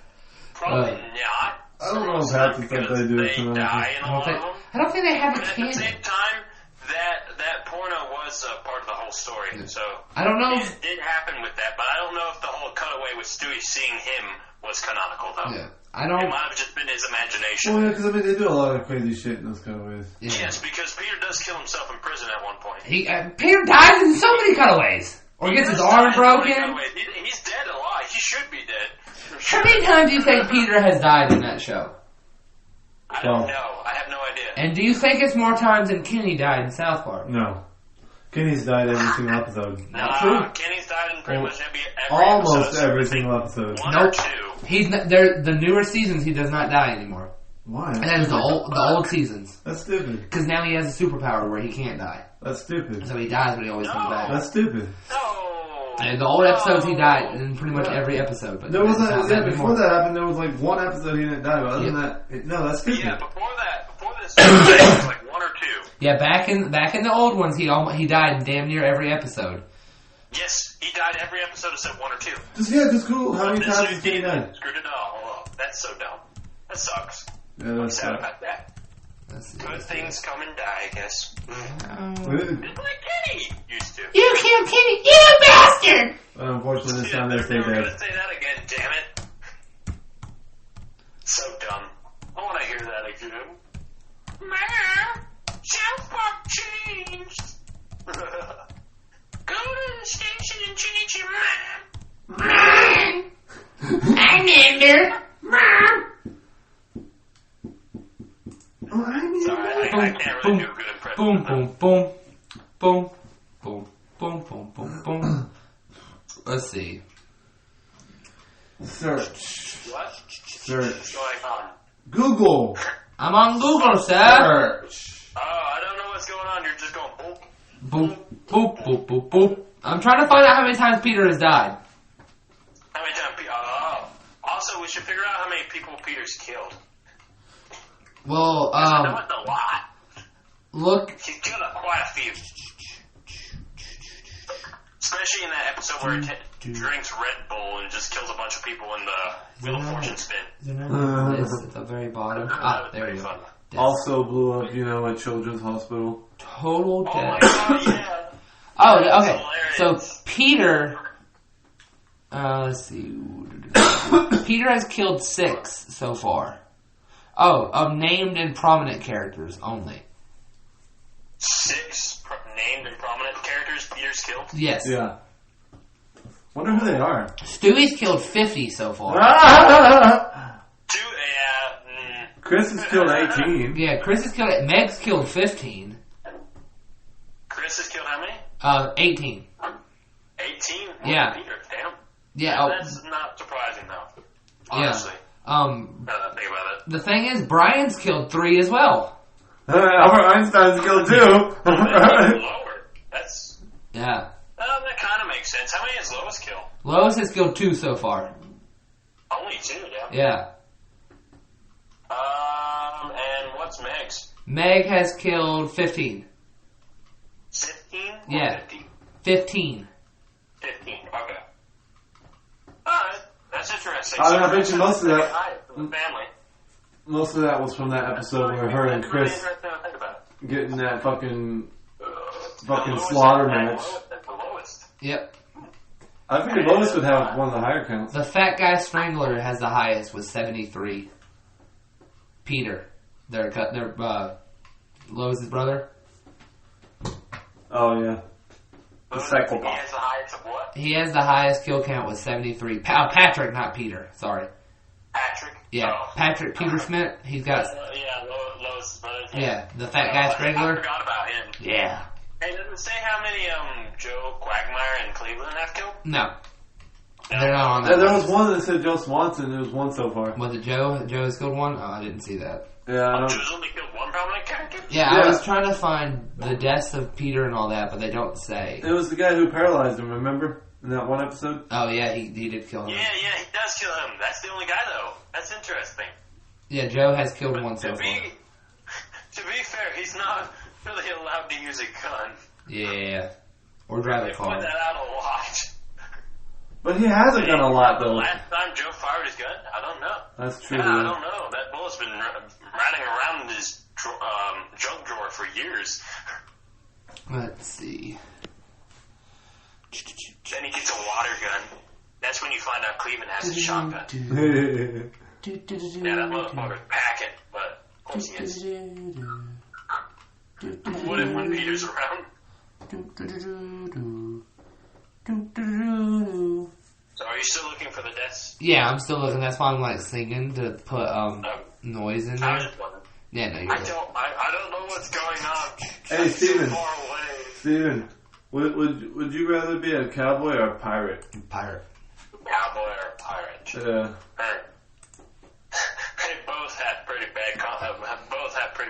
Probably not. I don't know if half the stuff they do is They die in a lot of them. I don't think they have a But at canon. the same time, that porno was part of the whole story. So I don't know. It did happen with that, but I don't know if the whole cutaway with Stewie seeing him was canonical though. Yeah. I don't. It might have just been his imagination. Well, yeah, because they do a lot of crazy shit in those kind of ways. Yeah. Yes, because Peter does kill himself in prison at one point. Peter dies in so many cutaways. Or gets his arm broken. He's dead alive. He should be dead. How many times do you think Peter has died in that show? I don't know. I have no idea. And do you think it's more times than Kenny died in South Park? No. Kenny's died every single episode. Not true. Kenny's died in pretty much every Almost episode. every single episode. One Nope. or two. He's not, the newer seasons. He does not die anymore. Why? And that is the old seasons. That's stupid. Because now he has a superpower where he can't die. That's stupid. So he dies, but he always comes back. That's stupid. No. And the old episodes, he died in pretty much every episode. But There was not that before anymore. that happened, there was like one episode he didn't die, but other than that, no, that's stupid. Yeah, before this, it was like one or two. Yeah, back in the old ones, he died in damn near every episode. Yes, he died every episode except one or two. Just cool. How many times has Kenny died? Screwed it all up. That's so dumb. That sucks. Yeah, I'm that's sad about that. Good things come and die, I guess. Just like Kenny used to. You killed Kenny, you bastard! Unfortunately, this time they're they stay never dead. gonna say that again, damn it. So dumb. I wanna hear that again. Mom, South Park changed. Go to the station and change your mind. Mom! I'm Ender! Mom! Sorry, I can't really do a good impression. Boom, boom, boom. Boom, boom, boom, boom, boom, boom. Let's see. Search. What? Search. What's going on? Google. I'm on Google, sir. Search. Oh, I don't know what's going on. You're just going boop. Boop, boop, boop, boop, boop. I'm trying to find out how many times Peter has died. How many times? Also, we should figure out how many people Peter's killed. Well, I know it's a lot. look. He's killed quite a few. Especially in that episode where he drinks Red Bull and just kills a bunch of people in the Wheel of Fortune spin. Is there no list at the very bottom? Ah, there you go. Death. Also blew up, at Children's Hospital. Total death. Oh my god, yeah. Oh, okay. Hilarious. So Peter, let's see. Peter has killed 6 so far. Oh, of named and prominent characters only. 6 named and prominent characters Peter's killed? Yes. Yeah. Wonder who they are. Stewie's killed 50 so far. Chris has killed 18. Yeah, Chris has killed. Meg's killed 15. Chris has killed how many? 18. 18? Yeah. Peter, damn. Yeah. That's not surprising though. Honestly. Yeah. Now that I think about it. The thing is, Brian's killed 3 as well. Albert Einstein's killed 2. Lower. That's. Yeah. That kind of makes sense. How many has Lois killed? Lois has killed 2 so far. Only 2, yeah. Yeah. And what's Meg's? Meg has killed 15. 15? Yeah. 50? 15. 15, okay. Alright, that's interesting. I bet you most of that. The family. Most of that was from that episode where her and Chris That's really interesting to think about. getting that fucking Lois slaughter and match. That's the lowest. Yep. I figured Lois would have one of the higher counts. The fat guy strangler has the highest with 73. Peter, their Lois's brother. Oh yeah, the He psychopath. has the highest of what? He has the highest kill count with 73. Patrick, not Peter. Sorry. Patrick? Yeah, Oh. Patrick Peter Smith. He's got. Lois' brother. Yeah, the fat guy I strangler. forgot about him. Yeah. Hey, does it say how many Joe Quagmire and Cleveland have killed? No. No. They're not on that. There was list. one that said Joe Swanson. There was one so far. Was it Joe? Joe has killed 1? Oh, I didn't see that. Yeah, I don't. Joe's only killed 1 prominent character? Yeah, Yeah. I was trying to find the deaths of Peter and all that, but they don't say. It was the guy who paralyzed him. Remember in that one episode? Oh yeah, he did kill him. Yeah, he does kill him. That's the only guy, though. That's interesting. Yeah, Joe has killed But 1 so far. to be fair, he's not really allowed to use a gun. Yeah. Or drive They a point car. that out a lot. But he hasn't done a lot The though. last time Joe fired his gun? I don't know. That's true. Yeah, I Yeah. don't know. That bullet's been ratting around in his junk drawer for years. Let's see. Then he gets a water gun. That's when you find out Cleveland has a shotgun. Yeah, that motherfucker's packing, but of course he is. What if when Peter's around? So are you still looking for the deaths? Yeah, I'm still looking. That's why I'm like singing to put noise in I was there. just wondering. Yeah, no, you're I right. don't know what's going on. Hey, I'm Steven. so far away. Steven, would you rather be a cowboy or a pirate? Pirate. Cowboy or pirate? Yeah. They both have pretty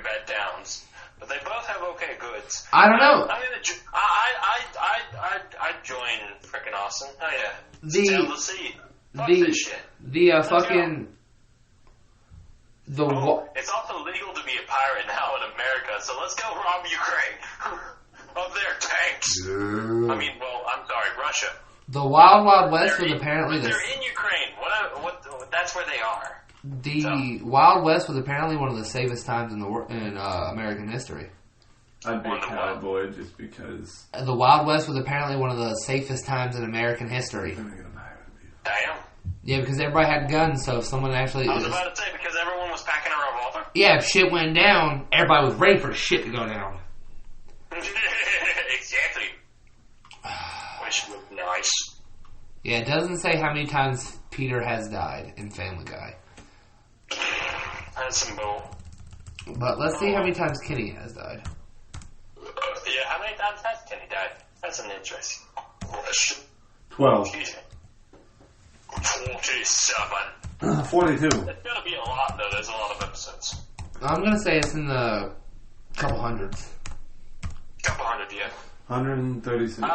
bad downs, but they both have okay goods. I don't know. I'm gonna. I'd join frickin' Austin. Oh yeah. Tell the sea. Fuck this shit. It's also legal to be a pirate now in America, so let's go rob Ukraine of their tanks. I mean, well, I'm sorry, Russia. The Wild Wild West was apparently they're in Ukraine. What? That's where they are. The Wild West was apparently one of the safest times in American history. I'd be a cowboy just because. The Wild West was apparently one of the safest times in American history. Damn. Yeah, because everybody had guns, so if someone actually... I was about to say, because everyone was packing a revolver? Yeah, if shit went down, everybody was ready for shit to go down. Exactly. Which was nice. Yeah, it doesn't say how many times Peter has died in Family Guy. That's some bull. But let's see how many times Kenny has died. Yeah, how many times has Kenny died? That's an interesting question. 12. 47. 42. It's gonna be a lot, though. There's a lot of episodes. I'm gonna say it's in the couple hundreds. Couple hundred, yeah. 136. I'm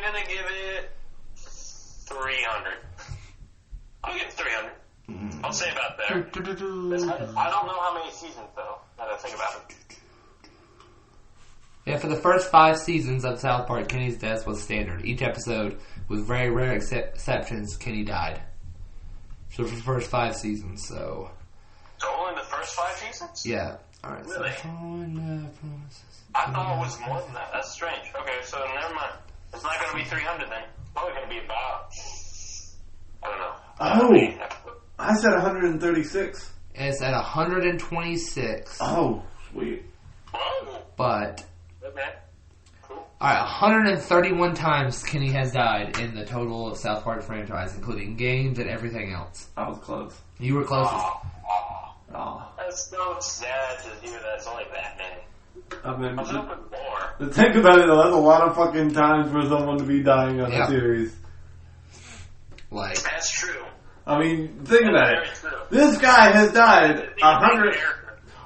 gonna give it 300. I'll give it 300. I'll say about there. I don't know how many seasons, though, now that I think about it. Yeah, for the first 5 seasons of South Park, Kenny's death was standard. Each episode, with very rare exceptions, Kenny died. So for the first 5 seasons, so... So only the first 5 seasons? Yeah. Alright, really? So... I thought it was more than that. That's strange. Okay, so never mind. It's not going to be 300 then. Probably going to be about... I don't know. I said 136. It's at 126. Oh, sweet. Oh. But... Okay. Cool. Alright, 131 times Kenny has died in the total of South Park franchise, including games and everything else. I was close. You were closest. Oh. That's so sad to hear that it's only that many. I mean, I was hoping more. think about it, though. That's a lot of fucking times for someone to be dying on a series. Like... That's true. I mean, think about it. This guy has died 100...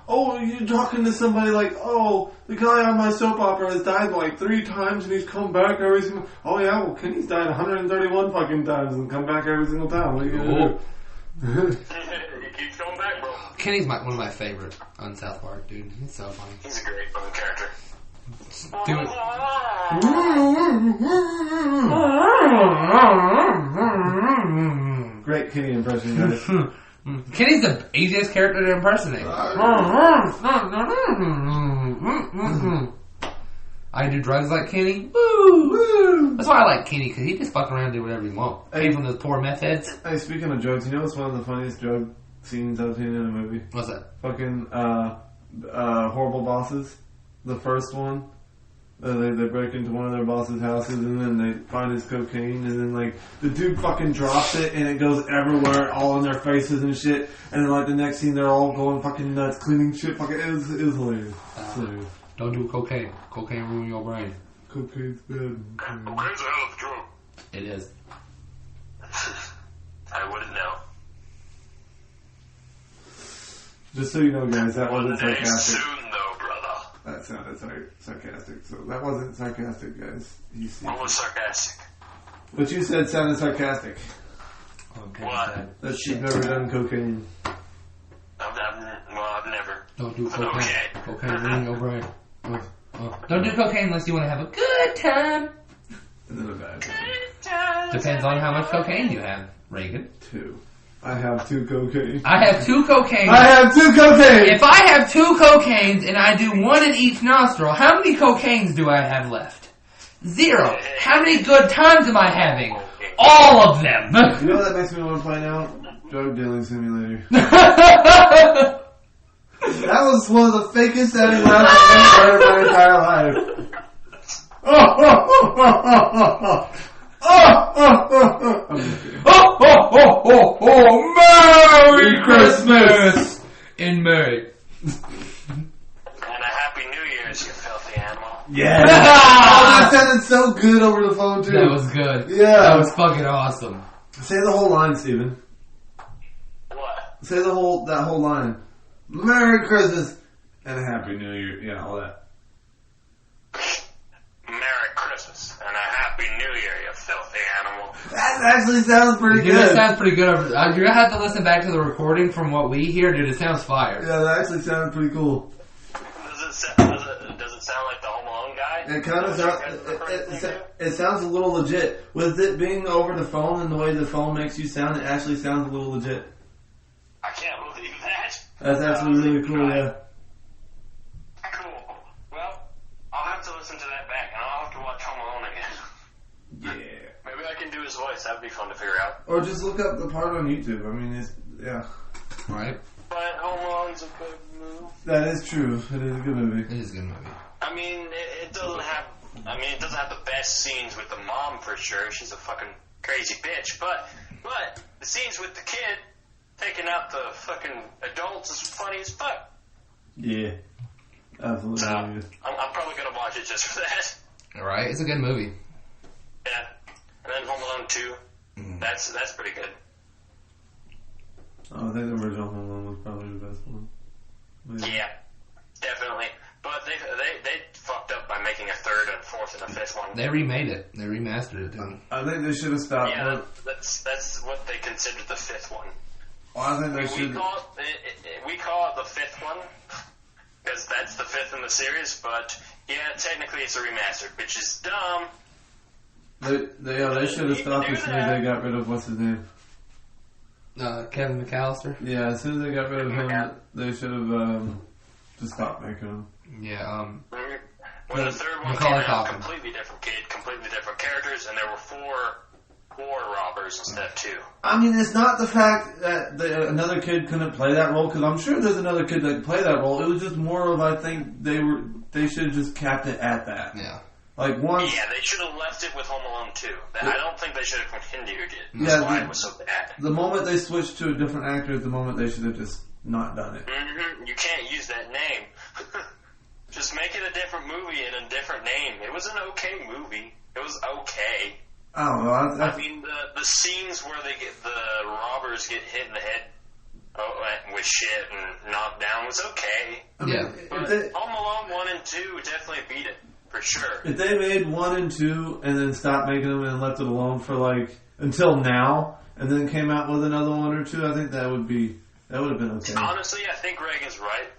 Oh, you're talking to somebody like, oh, the guy on my soap opera has died like 3 times and he's come back every single... Oh yeah, well, Kenny's died 131 fucking times and come back every single time. What are you gonna do? He keeps coming back, bro. Kenny's one of my favorites on South Park, dude. He's so funny. He's a great fucking character. Do it. Great Kenny impression, guys. Kenny's the easiest character to impersonate. I do drugs like Kenny. Woo! That's why I like Kenny, because he just fuck around and do whatever he wants. Came from those poor meth heads. Hey, speaking of drugs, you know what's one of the funniest drug scenes I've seen in a movie? What's that? Fucking Horrible Bosses. The first one. They break into one of their boss's houses and then they find his cocaine and then like the dude fucking drops it and it goes everywhere, all in their faces and shit. And then like the next scene they're all going fucking nuts, cleaning shit. Fucking it was hilarious. Don't do cocaine. Cocaine ruin your brain. Cocaine's bad. Cocaine's a hell of a drug. It is. I wouldn't know. Just so you know, guys, that wasn't One day sarcastic. soon, though, brother. That sounded sarcastic. So that wasn't sarcastic, guys. You see. What was sarcastic? What you said sounded sarcastic. Okay, What? That you've never done cocaine. I've never. Don't do cocaine. Okay. Cocaine ruin your brain. Don't do cocaine unless you want to have a good time. And then a bad time. Depends on how much cocaine you have, Reagan. 2. I have 2 cocaine. I have 2 cocaine. I have 2 cocaine! If I have 2 cocaines and I do 1 in each nostril, how many cocaines do I have left? 0. How many good times am I having? All of them. You know what that makes me want to play now? Drug dealing simulator. That was one of the fakest sounding laughs I've ever heard in my entire life. Merry Christmas! In May. And a Happy New Year's, you filthy animal. Yeah. Oh, that sounded so good over the phone, too. That was good. Yeah. That was fucking awesome. Say the whole line, Steven. What? Say that whole line. Merry Christmas and a Happy New Year. Yeah, all that. Merry Christmas and a Happy New Year, you filthy animal. That actually sounds pretty Dude, good. that sounds pretty good. You're gonna have to listen back to the recording from what we hear, dude. It sounds fire. Yeah, that actually sounds pretty cool. Does it sound like the Home Alone guy? It kind of sounds. It sounds a little legit. With it being over the phone and the way the phone makes you sound, it actually sounds a little legit. That's actually really cool, yeah. Cool. Well, I'll have to listen to that back, and I'll have to watch Home Alone again. Yeah. Maybe I can do his voice. That'd be fun to figure out. Or just look up the part on YouTube. I mean, yeah. Right? But Home Alone's a good movie. That is true. It is a good movie. It is a good movie. I mean, it doesn't have... it doesn't have the best scenes with the mom, for sure. She's a fucking crazy bitch. But the scenes with the kid taking out the fucking adults is funny as fuck. Yeah. Absolutely. So, I'm probably going to watch it just for that. Alright, it's a good movie. Yeah. And then Home Alone 2. That's pretty good. Oh, I think the original Home Alone was probably the best one. Yeah, definitely. But they fucked up by making a third and fourth and a fifth one. They remade it. They remastered it, too. I think they should have stopped. Yeah, that's what they considered the fifth one. Well, I think they should. We call it the fifth one because that's the fifth in the series. But yeah, technically it's a remastered, which is dumb. They should have stopped as soon as they got rid of what's his name. Kevin McAllister? Yeah, as soon as they got rid of him, they should have just stopped making them. Yeah, when the third one came out, completely different kid, completely different characters, and there were four robbers instead of 2. I mean, it's not the fact that another kid couldn't play that role, because I'm sure there's another kid that could play that role. It was just more of, I think, they should have just capped it at that. Yeah. Like once. Yeah, they should have left it with Home Alone 2. I don't think they should have continued it. That's why it was so bad. The moment they switched to a different actor is the moment they should have just not done it. Mm-hmm. You can't use that name. Just make it a different movie and a different name. It was an okay movie. It was okay. I don't know. I mean, the scenes where the robbers get hit in the head with shit and knocked down was okay. I mean, yeah. But Home Alone 1 and 2 definitely beat it. For sure. If they made 1 and 2 and then stopped making them and left it alone for until now, and then came out with another 1 or 2, I think that would have been okay. Honestly, I think Reagan's right.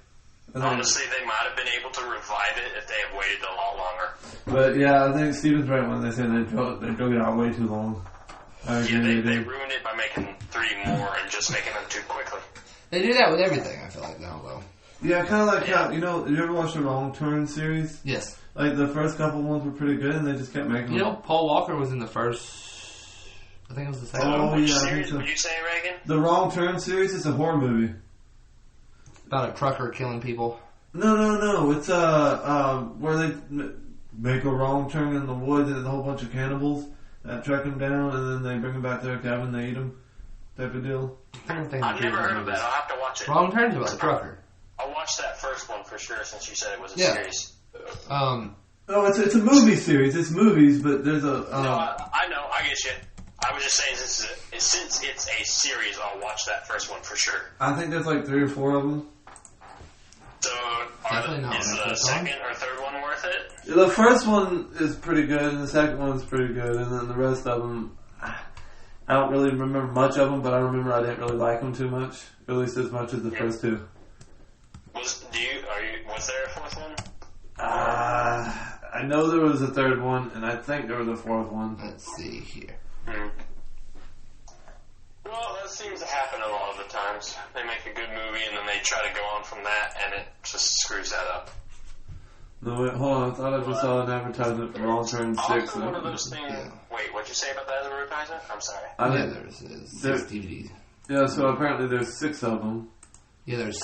Honestly, they might have been able to revive it if they had waited a lot longer. But yeah, I think Steven's right when they say they drug it out way too long. Yeah, they ruined it by making 3 more and just making them too quickly. They do that with everything, I feel like, now, though. Yeah, kind of like how, you ever watch the Wrong Turn series? Yes. Like, the first couple ones were pretty good, and they just kept making them. Paul Walker was in the first... I think it was the second one. Which series would you say, Reagan? The Wrong Turn series is a horror movie. About a trucker killing people. No. It's, where they make a wrong turn in the woods, and there's a whole bunch of cannibals that track them down, and then they bring them back to their cabin, they eat them, type of deal. I've never heard of that. I'll have to watch it. Wrong Turn's about the trucker. I'll watch that first one for sure, since you said it was a series. No, it's a movie series. It's movies, but there's a. No, I know. I get you. I was just saying, since it's a series, I'll watch that first one for sure. I think there's 3 or 4 of them. So, is the second or third one worth it? The first one is pretty good, and the second one's pretty good, and then the rest of them, I don't really remember much of them, but I remember I didn't really like them too much, at least as much as the first 2. Was there a fourth one? I know there was a third one, and I think there was a fourth one. Let's see here. Well, that seems to happen a lot of the times. They make a good movie, and then they try to go on from that, and it just screws that up. No, wait, hold on. I thought I just saw an advertisement for Wrong Turn 6. Also, one of those things... Yeah. Wait, what'd you say about that advertisement? I'm sorry. There's 6 DVDs. Yeah, so apparently there's 6 of them. Yeah, there's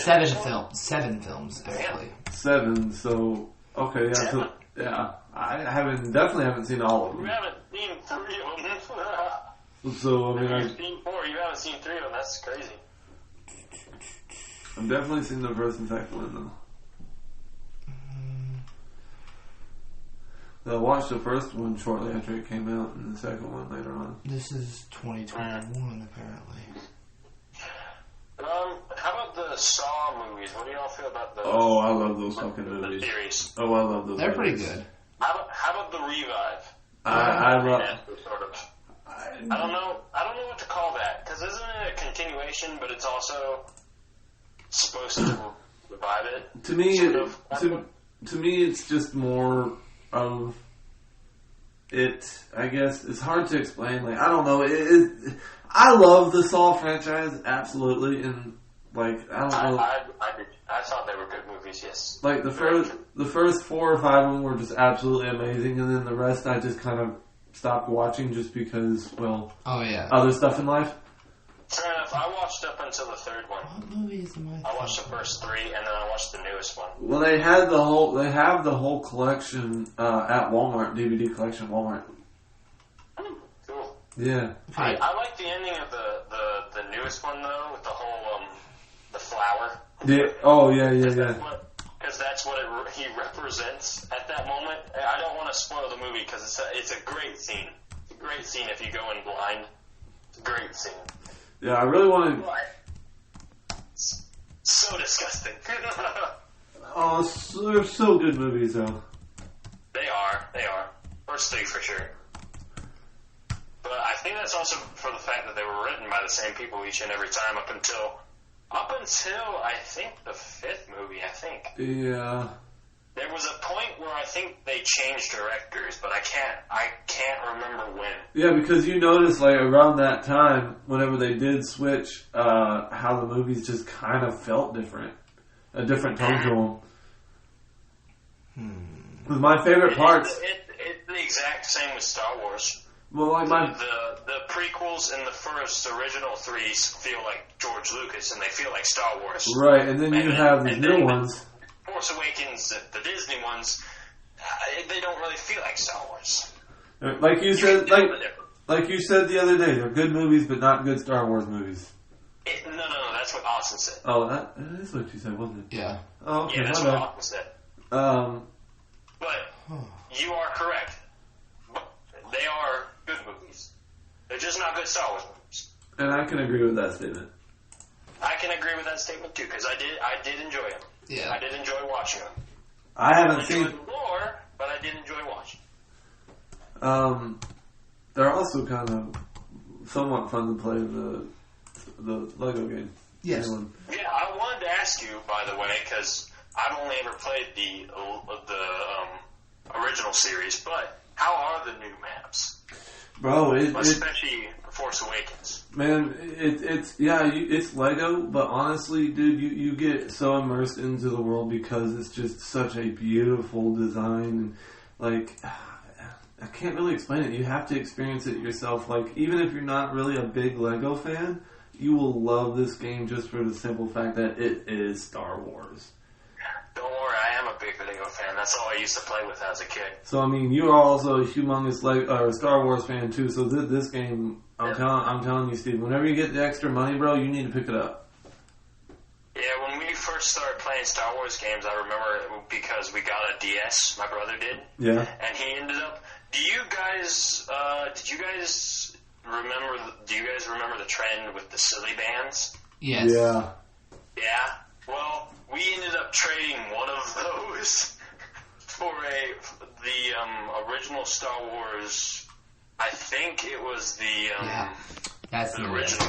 7 films. 7 films, actually. 7, so... Okay, yeah, 7. So... Yeah, I definitely haven't seen all of them. You haven't seen 3 of them. So, I mean... You've seen 4, you haven't seen 3 of them. That's crazy. I've definitely seen the first and second one, though. I watched the first one shortly after it came out, and the second one later on. This is 2021, apparently. How about the Saw movies? What do y'all feel about those? Oh, I love those fucking movies. The series. Oh, I love those. They're movies. pretty good. How about the Revive? I love. Sort of. I don't know what to call that, because isn't it a continuation, but it's also supposed to revive it? To me, to me, it's just more of it. I guess it's hard to explain. I don't know. I love the Saw franchise absolutely, and Like, I don't know. I thought they were good movies, yes. Like, the first 4 or 5 of them were just absolutely amazing, and then the rest I just kind of stopped watching just because, well, other stuff in life. Fair enough. I watched up until the 3rd one. What movies am I? I watched the first 3, and then I watched the newest one. Well, they have the whole collection at Walmart, DVD collection at Walmart. Cool. Yeah. I like the ending of the newest one though, with the whole the flower. Yeah. Oh yeah. Because that's what he represents at that moment. I don't want to spoil the movie because it's a great scene. It's a great scene if you go in blind. It's a great scene. Yeah, I really want to. So disgusting. Oh, they're so good movies though. They are. First 3 for sure. But I think that's also for the fact that they were written by the same people each and every time up until I think the 5th movie, I think. Yeah. There was a point where I think they changed directors, but I can't remember when. Yeah, because you notice like around that time, whenever they did switch, how the movies just kind of felt different. A different tone to them. My favorite parts. It's the exact same with Star Wars. Well, like the prequels and the first original 3 feel like George Lucas, and they feel like Star Wars. Right, and then you have the new ones. Force Awakens, the Disney ones, they don't really feel like Star Wars. Like you said, like you said the other day, they're good movies, but not good Star Wars movies. No, that's what Austin said. Oh, that is what you said, wasn't it? Yeah. Oh, okay. Yeah, that's what Austin said. But you are correct. They are good movies. They're just not good Star Wars movies. And I can agree with that statement. I can agree with that statement too, because I did enjoy them. Yeah. I did enjoy watching them. I haven't seen the lore, but I did enjoy watching. They're also kind of somewhat fun to play the Lego game. Yes. Yeah, I wanted to ask you, by the way, because I've only ever played the original series, but how are the new maps? Bro, especially Force Awakens. Man, it's Lego, but honestly, dude, you get so immersed into the world because it's just such a beautiful design, and like, I can't really explain it. You have to experience it yourself. Like, even if you're not really a big Lego fan, you will love this game just for the simple fact that it is Star Wars. Don't worry, I am a big Lego fan. That's all I used to play with as a kid. So I mean, you are also a humongous Star Wars fan too. So this game, I'm telling you, Steve, whenever you get the extra money, bro, you need to pick it up. Yeah, when we first started playing Star Wars games, I remember because we got a DS. My brother did. Yeah. And he ended up. Did you guys remember the trend with the silly bands? Yes. Yeah. Yeah. Well, we ended up trading one of those for the original Star Wars. I think it was that's the original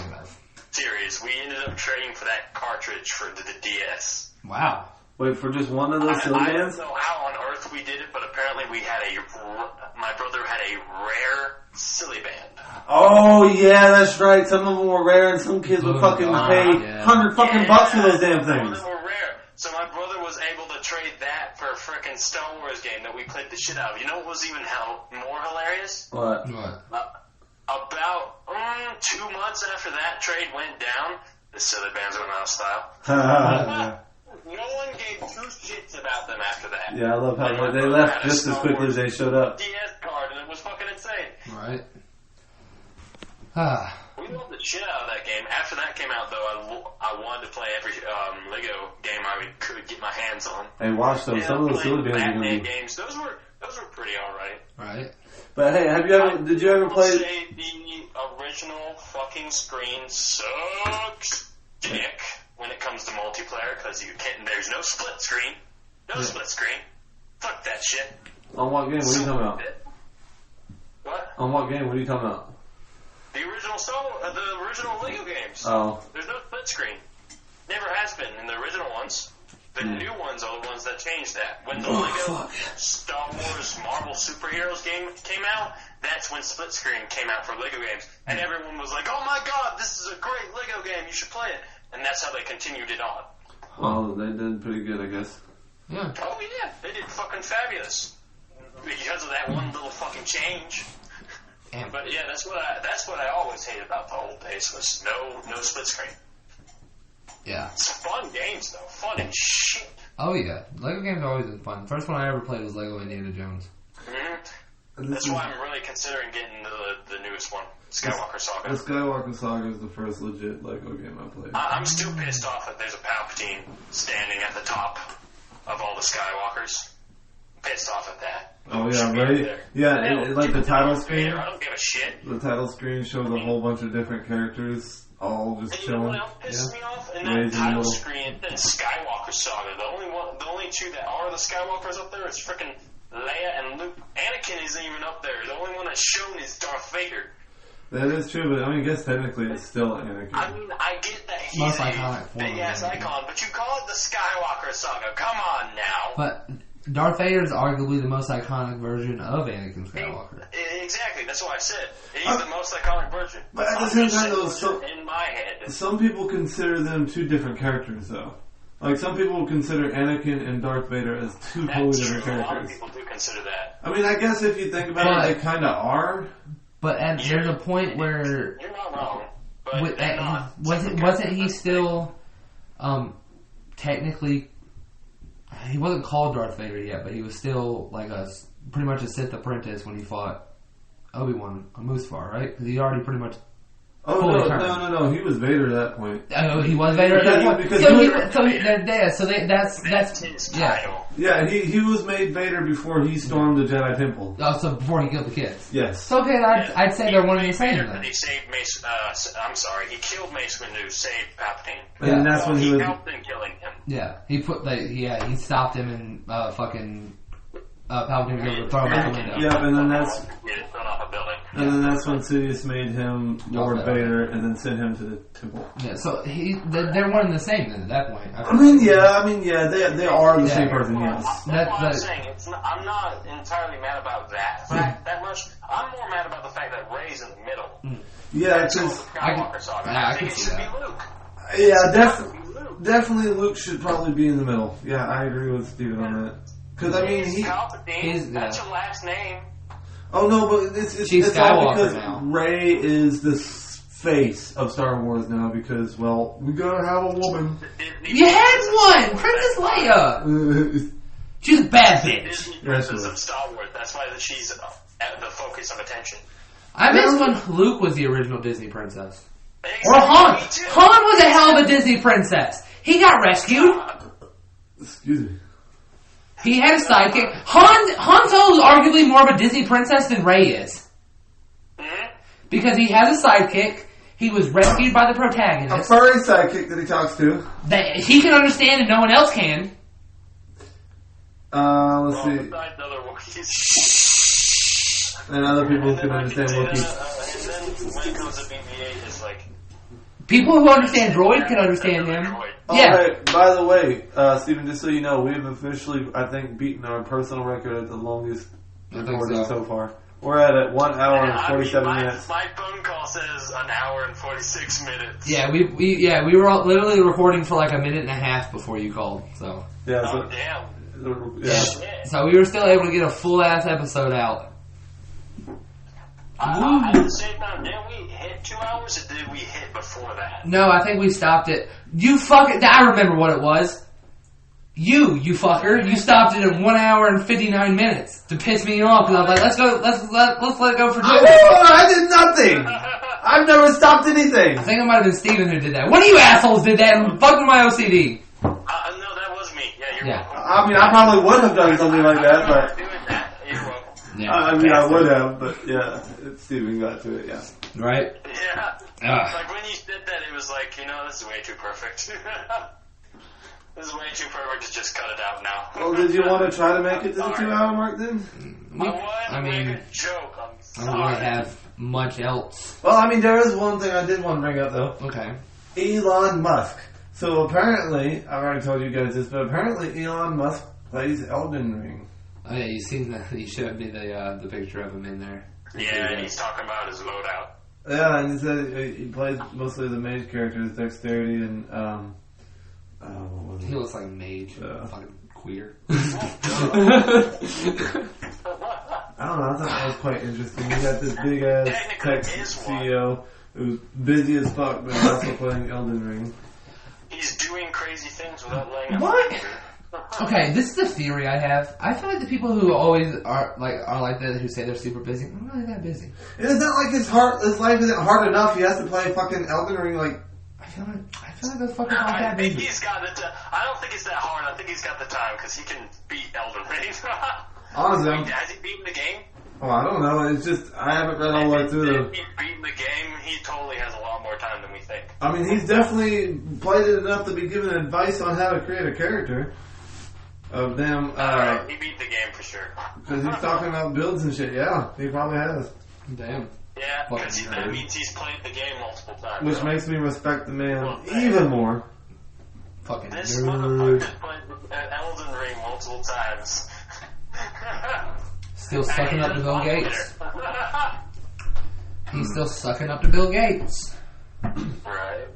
series. We ended up trading for that cartridge for the DS. Wow. Wait, for just one of those silly bands? I don't know how on earth we did it, but apparently my brother had a rare silly band. Oh, yeah, that's right. Some of them were rare, and some kids would fucking pay $100 bucks for those damn things. Some of them were rare. So my brother was able to trade that for a frickin' Star Wars game that we played the shit out of. You know what was even more hilarious? What? About 2 months after that trade went down, the silly bands went out of style. No one gave 2 shits about them after that. Yeah, I love how they left just as quickly as they showed up. DS card, and it was fucking insane. Right. We loved the shit out of that game. After that came out, though, I wanted to play every Lego game I could get my hands on. Hey, watch those. Some of those silly bands are Batman games. Those were pretty alright. Right. But hey, did you ever play? The original fucking screen sucks dick when it comes to multiplayer because there's no split screen. Split screen. Fuck that shit. On what game? What are you talking about? What? On what game? What are you talking about? The original Lego games. Oh. There's no split screen. Never has been in the original ones. The new ones are the ones that changed that. When the Lego Star Wars Marvel Superheroes game came out, that's when split screen came out for Lego games. And everyone was like, oh my god, this is a great Lego game, you should play it. and that's how they continued it on. Well, they did pretty good, I guess. Yeah. Oh yeah, they did fucking fabulous because of that one little fucking change. Damn. But yeah, that's what I always hated about the old days was no split screen. Yeah. It's fun games though, fun as shit. Oh yeah, Lego games have always been fun. First one I ever played was Lego Indiana Jones. Mm-hmm. That's why I'm really considering getting the newest one, Skywalker Saga. The Skywalker Saga is the first legit Lego game I played. I'm still pissed off that there's a Palpatine standing at the top of all the Skywalkers. Pissed off at that. Oh yeah, right? Yeah, like the title screen. I don't give a shit. The title screen shows a whole bunch of different characters all just And you know chilling. what else pisses me off? And Raising that title little- screen and Skywalker Saga. The only two that are the Skywalkers up there is frickin' Leia and Luke. Anakin isn't even up there. The only one that's shown is Darth Vader. That is true, but I mean, I guess technically it's still Anakin. I mean, I get that he's Most a iconic form big ass of Anakin. icon, but you call it the Skywalker Saga. Come on now. But Darth Vader is arguably the most iconic version of Anakin Skywalker. Exactly, that's what I said. He's the most iconic version. But at the I'm same just time, though, saying in my head. Some people consider them two different characters, though. Like, some people consider Anakin and Darth Vader as two totally That's different true. A lot of characters. people do consider that. I mean, I guess if you think about it, they kind of are. But there's a point where You're not wrong. But they're not. wasn't he still technically, he wasn't called Darth Vader yet, but he was still like pretty much a Sith apprentice when he fought Obi-Wan on Mustafar, right? Because he already pretty much. Oh, no, he was Vader at that point. Oh, he was Vader at that point. Because That's his yeah. title. Yeah, he was made Vader before he stormed the Jedi Temple. Oh, so before he killed the kids. Yes. So okay, I'd say they're one and the same Vader, then. and he saved Mace. I'm sorry, he killed Mace Windu, saved Palpatine. And that's when he was. helped in killing him. Yeah, he stopped him and fucking Palpatine was able to throw him out the window. Yeah, and then that's. Yeah, thrown off a building. And then that's when Sidious made him Lord Vader, and then sent him to the temple. Yeah, so they're one and the same then at that point. I mean, they are the same person. Well, Yes. that's what I'm saying. I'm not entirely mad about that fact that much. I'm more mad about the fact that Rey's in the middle. Yeah, That's because Skywalker Saga. I I think can it see should that. be Luke. yeah, definitely Luke should probably be in the middle. Yeah, I agree with Steven on that. Because I mean, Palpatine, that's your last name. Oh no, but it's She's all Skywalker because now. Rey is the face of Star Wars now. Because we gotta have a woman. You had one! Princess Leia! She's a bad bitch. Disney Yes, princess sir. of Star Wars. That's why she's at the focus of attention. I miss when Luke was the original Disney princess. Exactly, Or Han! me too. Han was a hell of a Disney princess! He got rescued! Excuse me. He had a sidekick. Han Solo is arguably more of a Disney princess than Rey is. Mm-hmm. Because he has a sidekick, he was rescued by the A protagonist, furry sidekick that he talks to. that he can understand and no one else can. Let's see. Besides other Wookiees. And other people can understand Wookiee. And then when it comes to BB-8, it's like... People who understand droid can understand him. Oh, Yeah. hey, by the way, Steven, just so you know, we have officially, I think, beaten our personal record at the longest I think recording so. so far. We're at 1 hour and 47 minutes. My phone call says an hour and 46 minutes. Yeah, we were all literally recording for like a minute and a half before you called. So Yeah, Oh, so, damn. yeah. Shit. so we were still able to get a full ass episode out. At the same time, didn't we hit 2 hours or did we hit before that? No, I think we stopped it. You fucking, I remember what it was. You fucker, you stopped it at 1 hour and 59 minutes to piss me off because I was like, let's let it go for good. I did nothing! I've never stopped anything! I think it might have been Steven who did that. One of you assholes did that and fucked with my OCD. No, that was me. Yeah, you're Yeah. welcome. I mean, I probably would have done something like that, but... Doing that. You're welcome. Yeah. I mean, I would have, but yeah, Steven got to it, yeah. Right? Yeah. Ugh. Like when you did that, it was like, this is way too perfect. This is way too perfect to just cut it out now. Well, did you want to try to make it to the 2 hour mark then? I mean, make a joke. I'm I don't sorry. really have much else. Well, I mean, there is one thing I did want to bring up, though. Okay. Elon Musk. So apparently, I've already told you guys this, but apparently Elon Musk plays Elden Ring. Oh yeah, you seen that? You showed me the picture of him in there. Yeah, and he's talking about his loadout. Yeah, and he said he plays mostly the mage characters, dexterity and what was He looks like mage, fucking queer. I don't know. I thought that was quite interesting. You got this big ass tech CEO who's busy as fuck, but also playing Elden Ring. He's doing crazy things without laying up. What? Okay, this is a theory I have. I feel like the people who always are like that, who say they're super busy, are not really that busy. It's not like his life isn't hard enough. He has to play fucking Elden Ring. Like, I feel like those fucking not that busy. He's got the I don't think it's that hard. I think he's got the time because he can beat Elden Ring. Honestly, has he beaten the game? Oh, I don't know. It's just I haven't read all the way through. If he's beaten the game, he totally has a lot more time than we think. I mean, he's definitely played it enough to be given advice on how to create a character. Of them, he beat the game for sure. Because he's talking about builds and shit. Yeah, he probably has. Damn. Yeah, because that means he's played the game multiple times. Which makes me respect the man even more. Fucking this nerd. motherfucker played Elden Ring multiple times. Still sucking up to Bill Gates. He's still sucking up to Bill Gates. Right.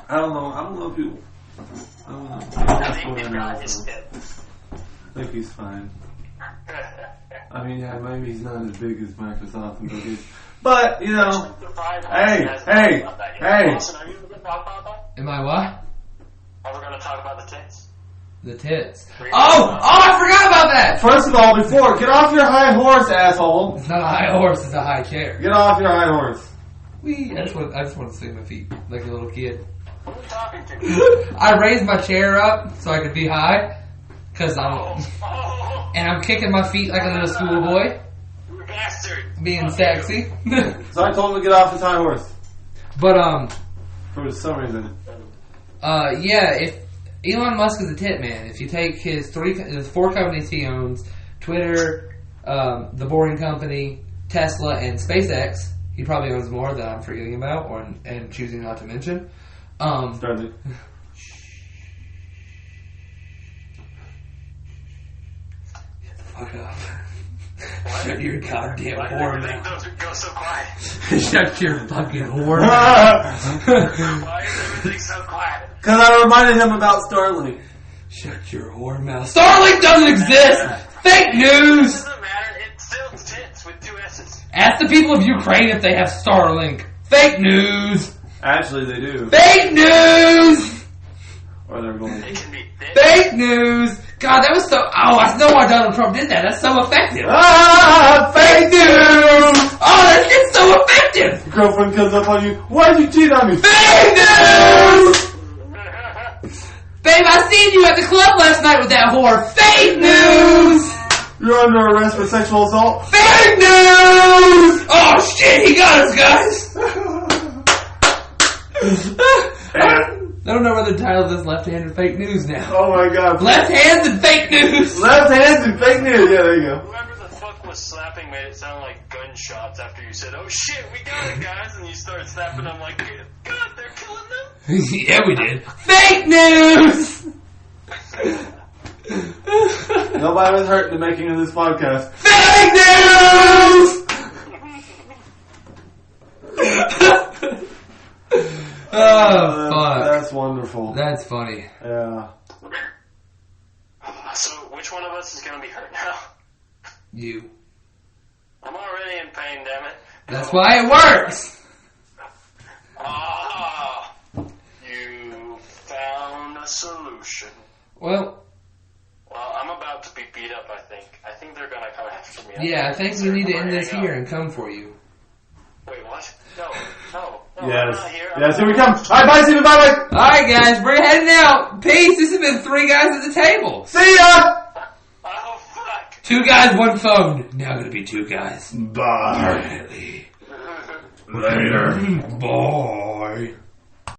I don't know if you. I don't know. I think he's fine. I mean, yeah, maybe he's not as big as Microsoft and Bill Gates. But, you know, hey. Austin, are you going to talk about that? Am I what? Are we going to talk about the tits? The tits. Oh, I forgot about that! First of all, get off your high horse, asshole. It's not a high horse, it's a high chair. Get off your high horse. Wee. I just want to swing my feet like a little kid. Who are you talking to? I raised my chair up so I could be high, and I'm kicking my feet like a little schoolboy. You bastard. Being sexy. So I told him to get off his high horse. But, for some reason. yeah, if Elon Musk is a tit man, if you take his 4 companies he owns, Twitter, The Boring Company, Tesla, and SpaceX, he probably owns more that I'm forgetting about and choosing not to mention. Started. Shut the fuck up. Shut your goddamn whore mouth. Those go so quiet. Shut your fucking whore mouth. Why is everything so quiet? Because I reminded him about Starlink. Shut your whore mouth. Starlink doesn't exist! Fake news! It doesn't matter. It's still tits with 2 S's. Ask the people of Ukraine if they have Starlink. Fake news! Actually, they do. Fake news! Or they're going It can be thick. Fake news! God, that was so... Oh, I know why Donald Trump did that. That's so effective. Fake news! Oh, that shit's so effective! Your girlfriend comes up on you. Why'd you cheat on me? Fake news! Babe, I seen you at the club last night with that whore. Fake news! You're under arrest for sexual assault. Fake news! Oh shit, he got us, guys! I don't know whether to title this Left Hand or Fake News now. Oh my god. Left hands and fake news! Left hands and fake news. Yeah, there you go. Whoever the fuck was slapping made it sound like gunshots after you said, "Oh shit, we got it, guys," and you started slapping them like, "God, they're killing them." Yeah, we did. Fake news! Nobody was hurt in the making of this podcast. Fake news! Oh, fuck. That's wonderful. That's funny. Yeah. So, which one of us is gonna be hurt now? You. I'm already in pain, damn it. That's why it works! Ah, you found a solution. Well, I'm about to be beat up, I think. I think they're gonna come after me. yeah, I think we need to end this here and come for you. Wait, what? No, Yes. I'm not here. Yes, here we come. Alright, bye, Steven, bye. Alright, guys, we're heading out. Peace. This has been 3 guys at the table. See ya! Oh, fuck. 2 guys, 1 phone. Now gonna be 2 guys. Bye. Permanently. Later. Bye.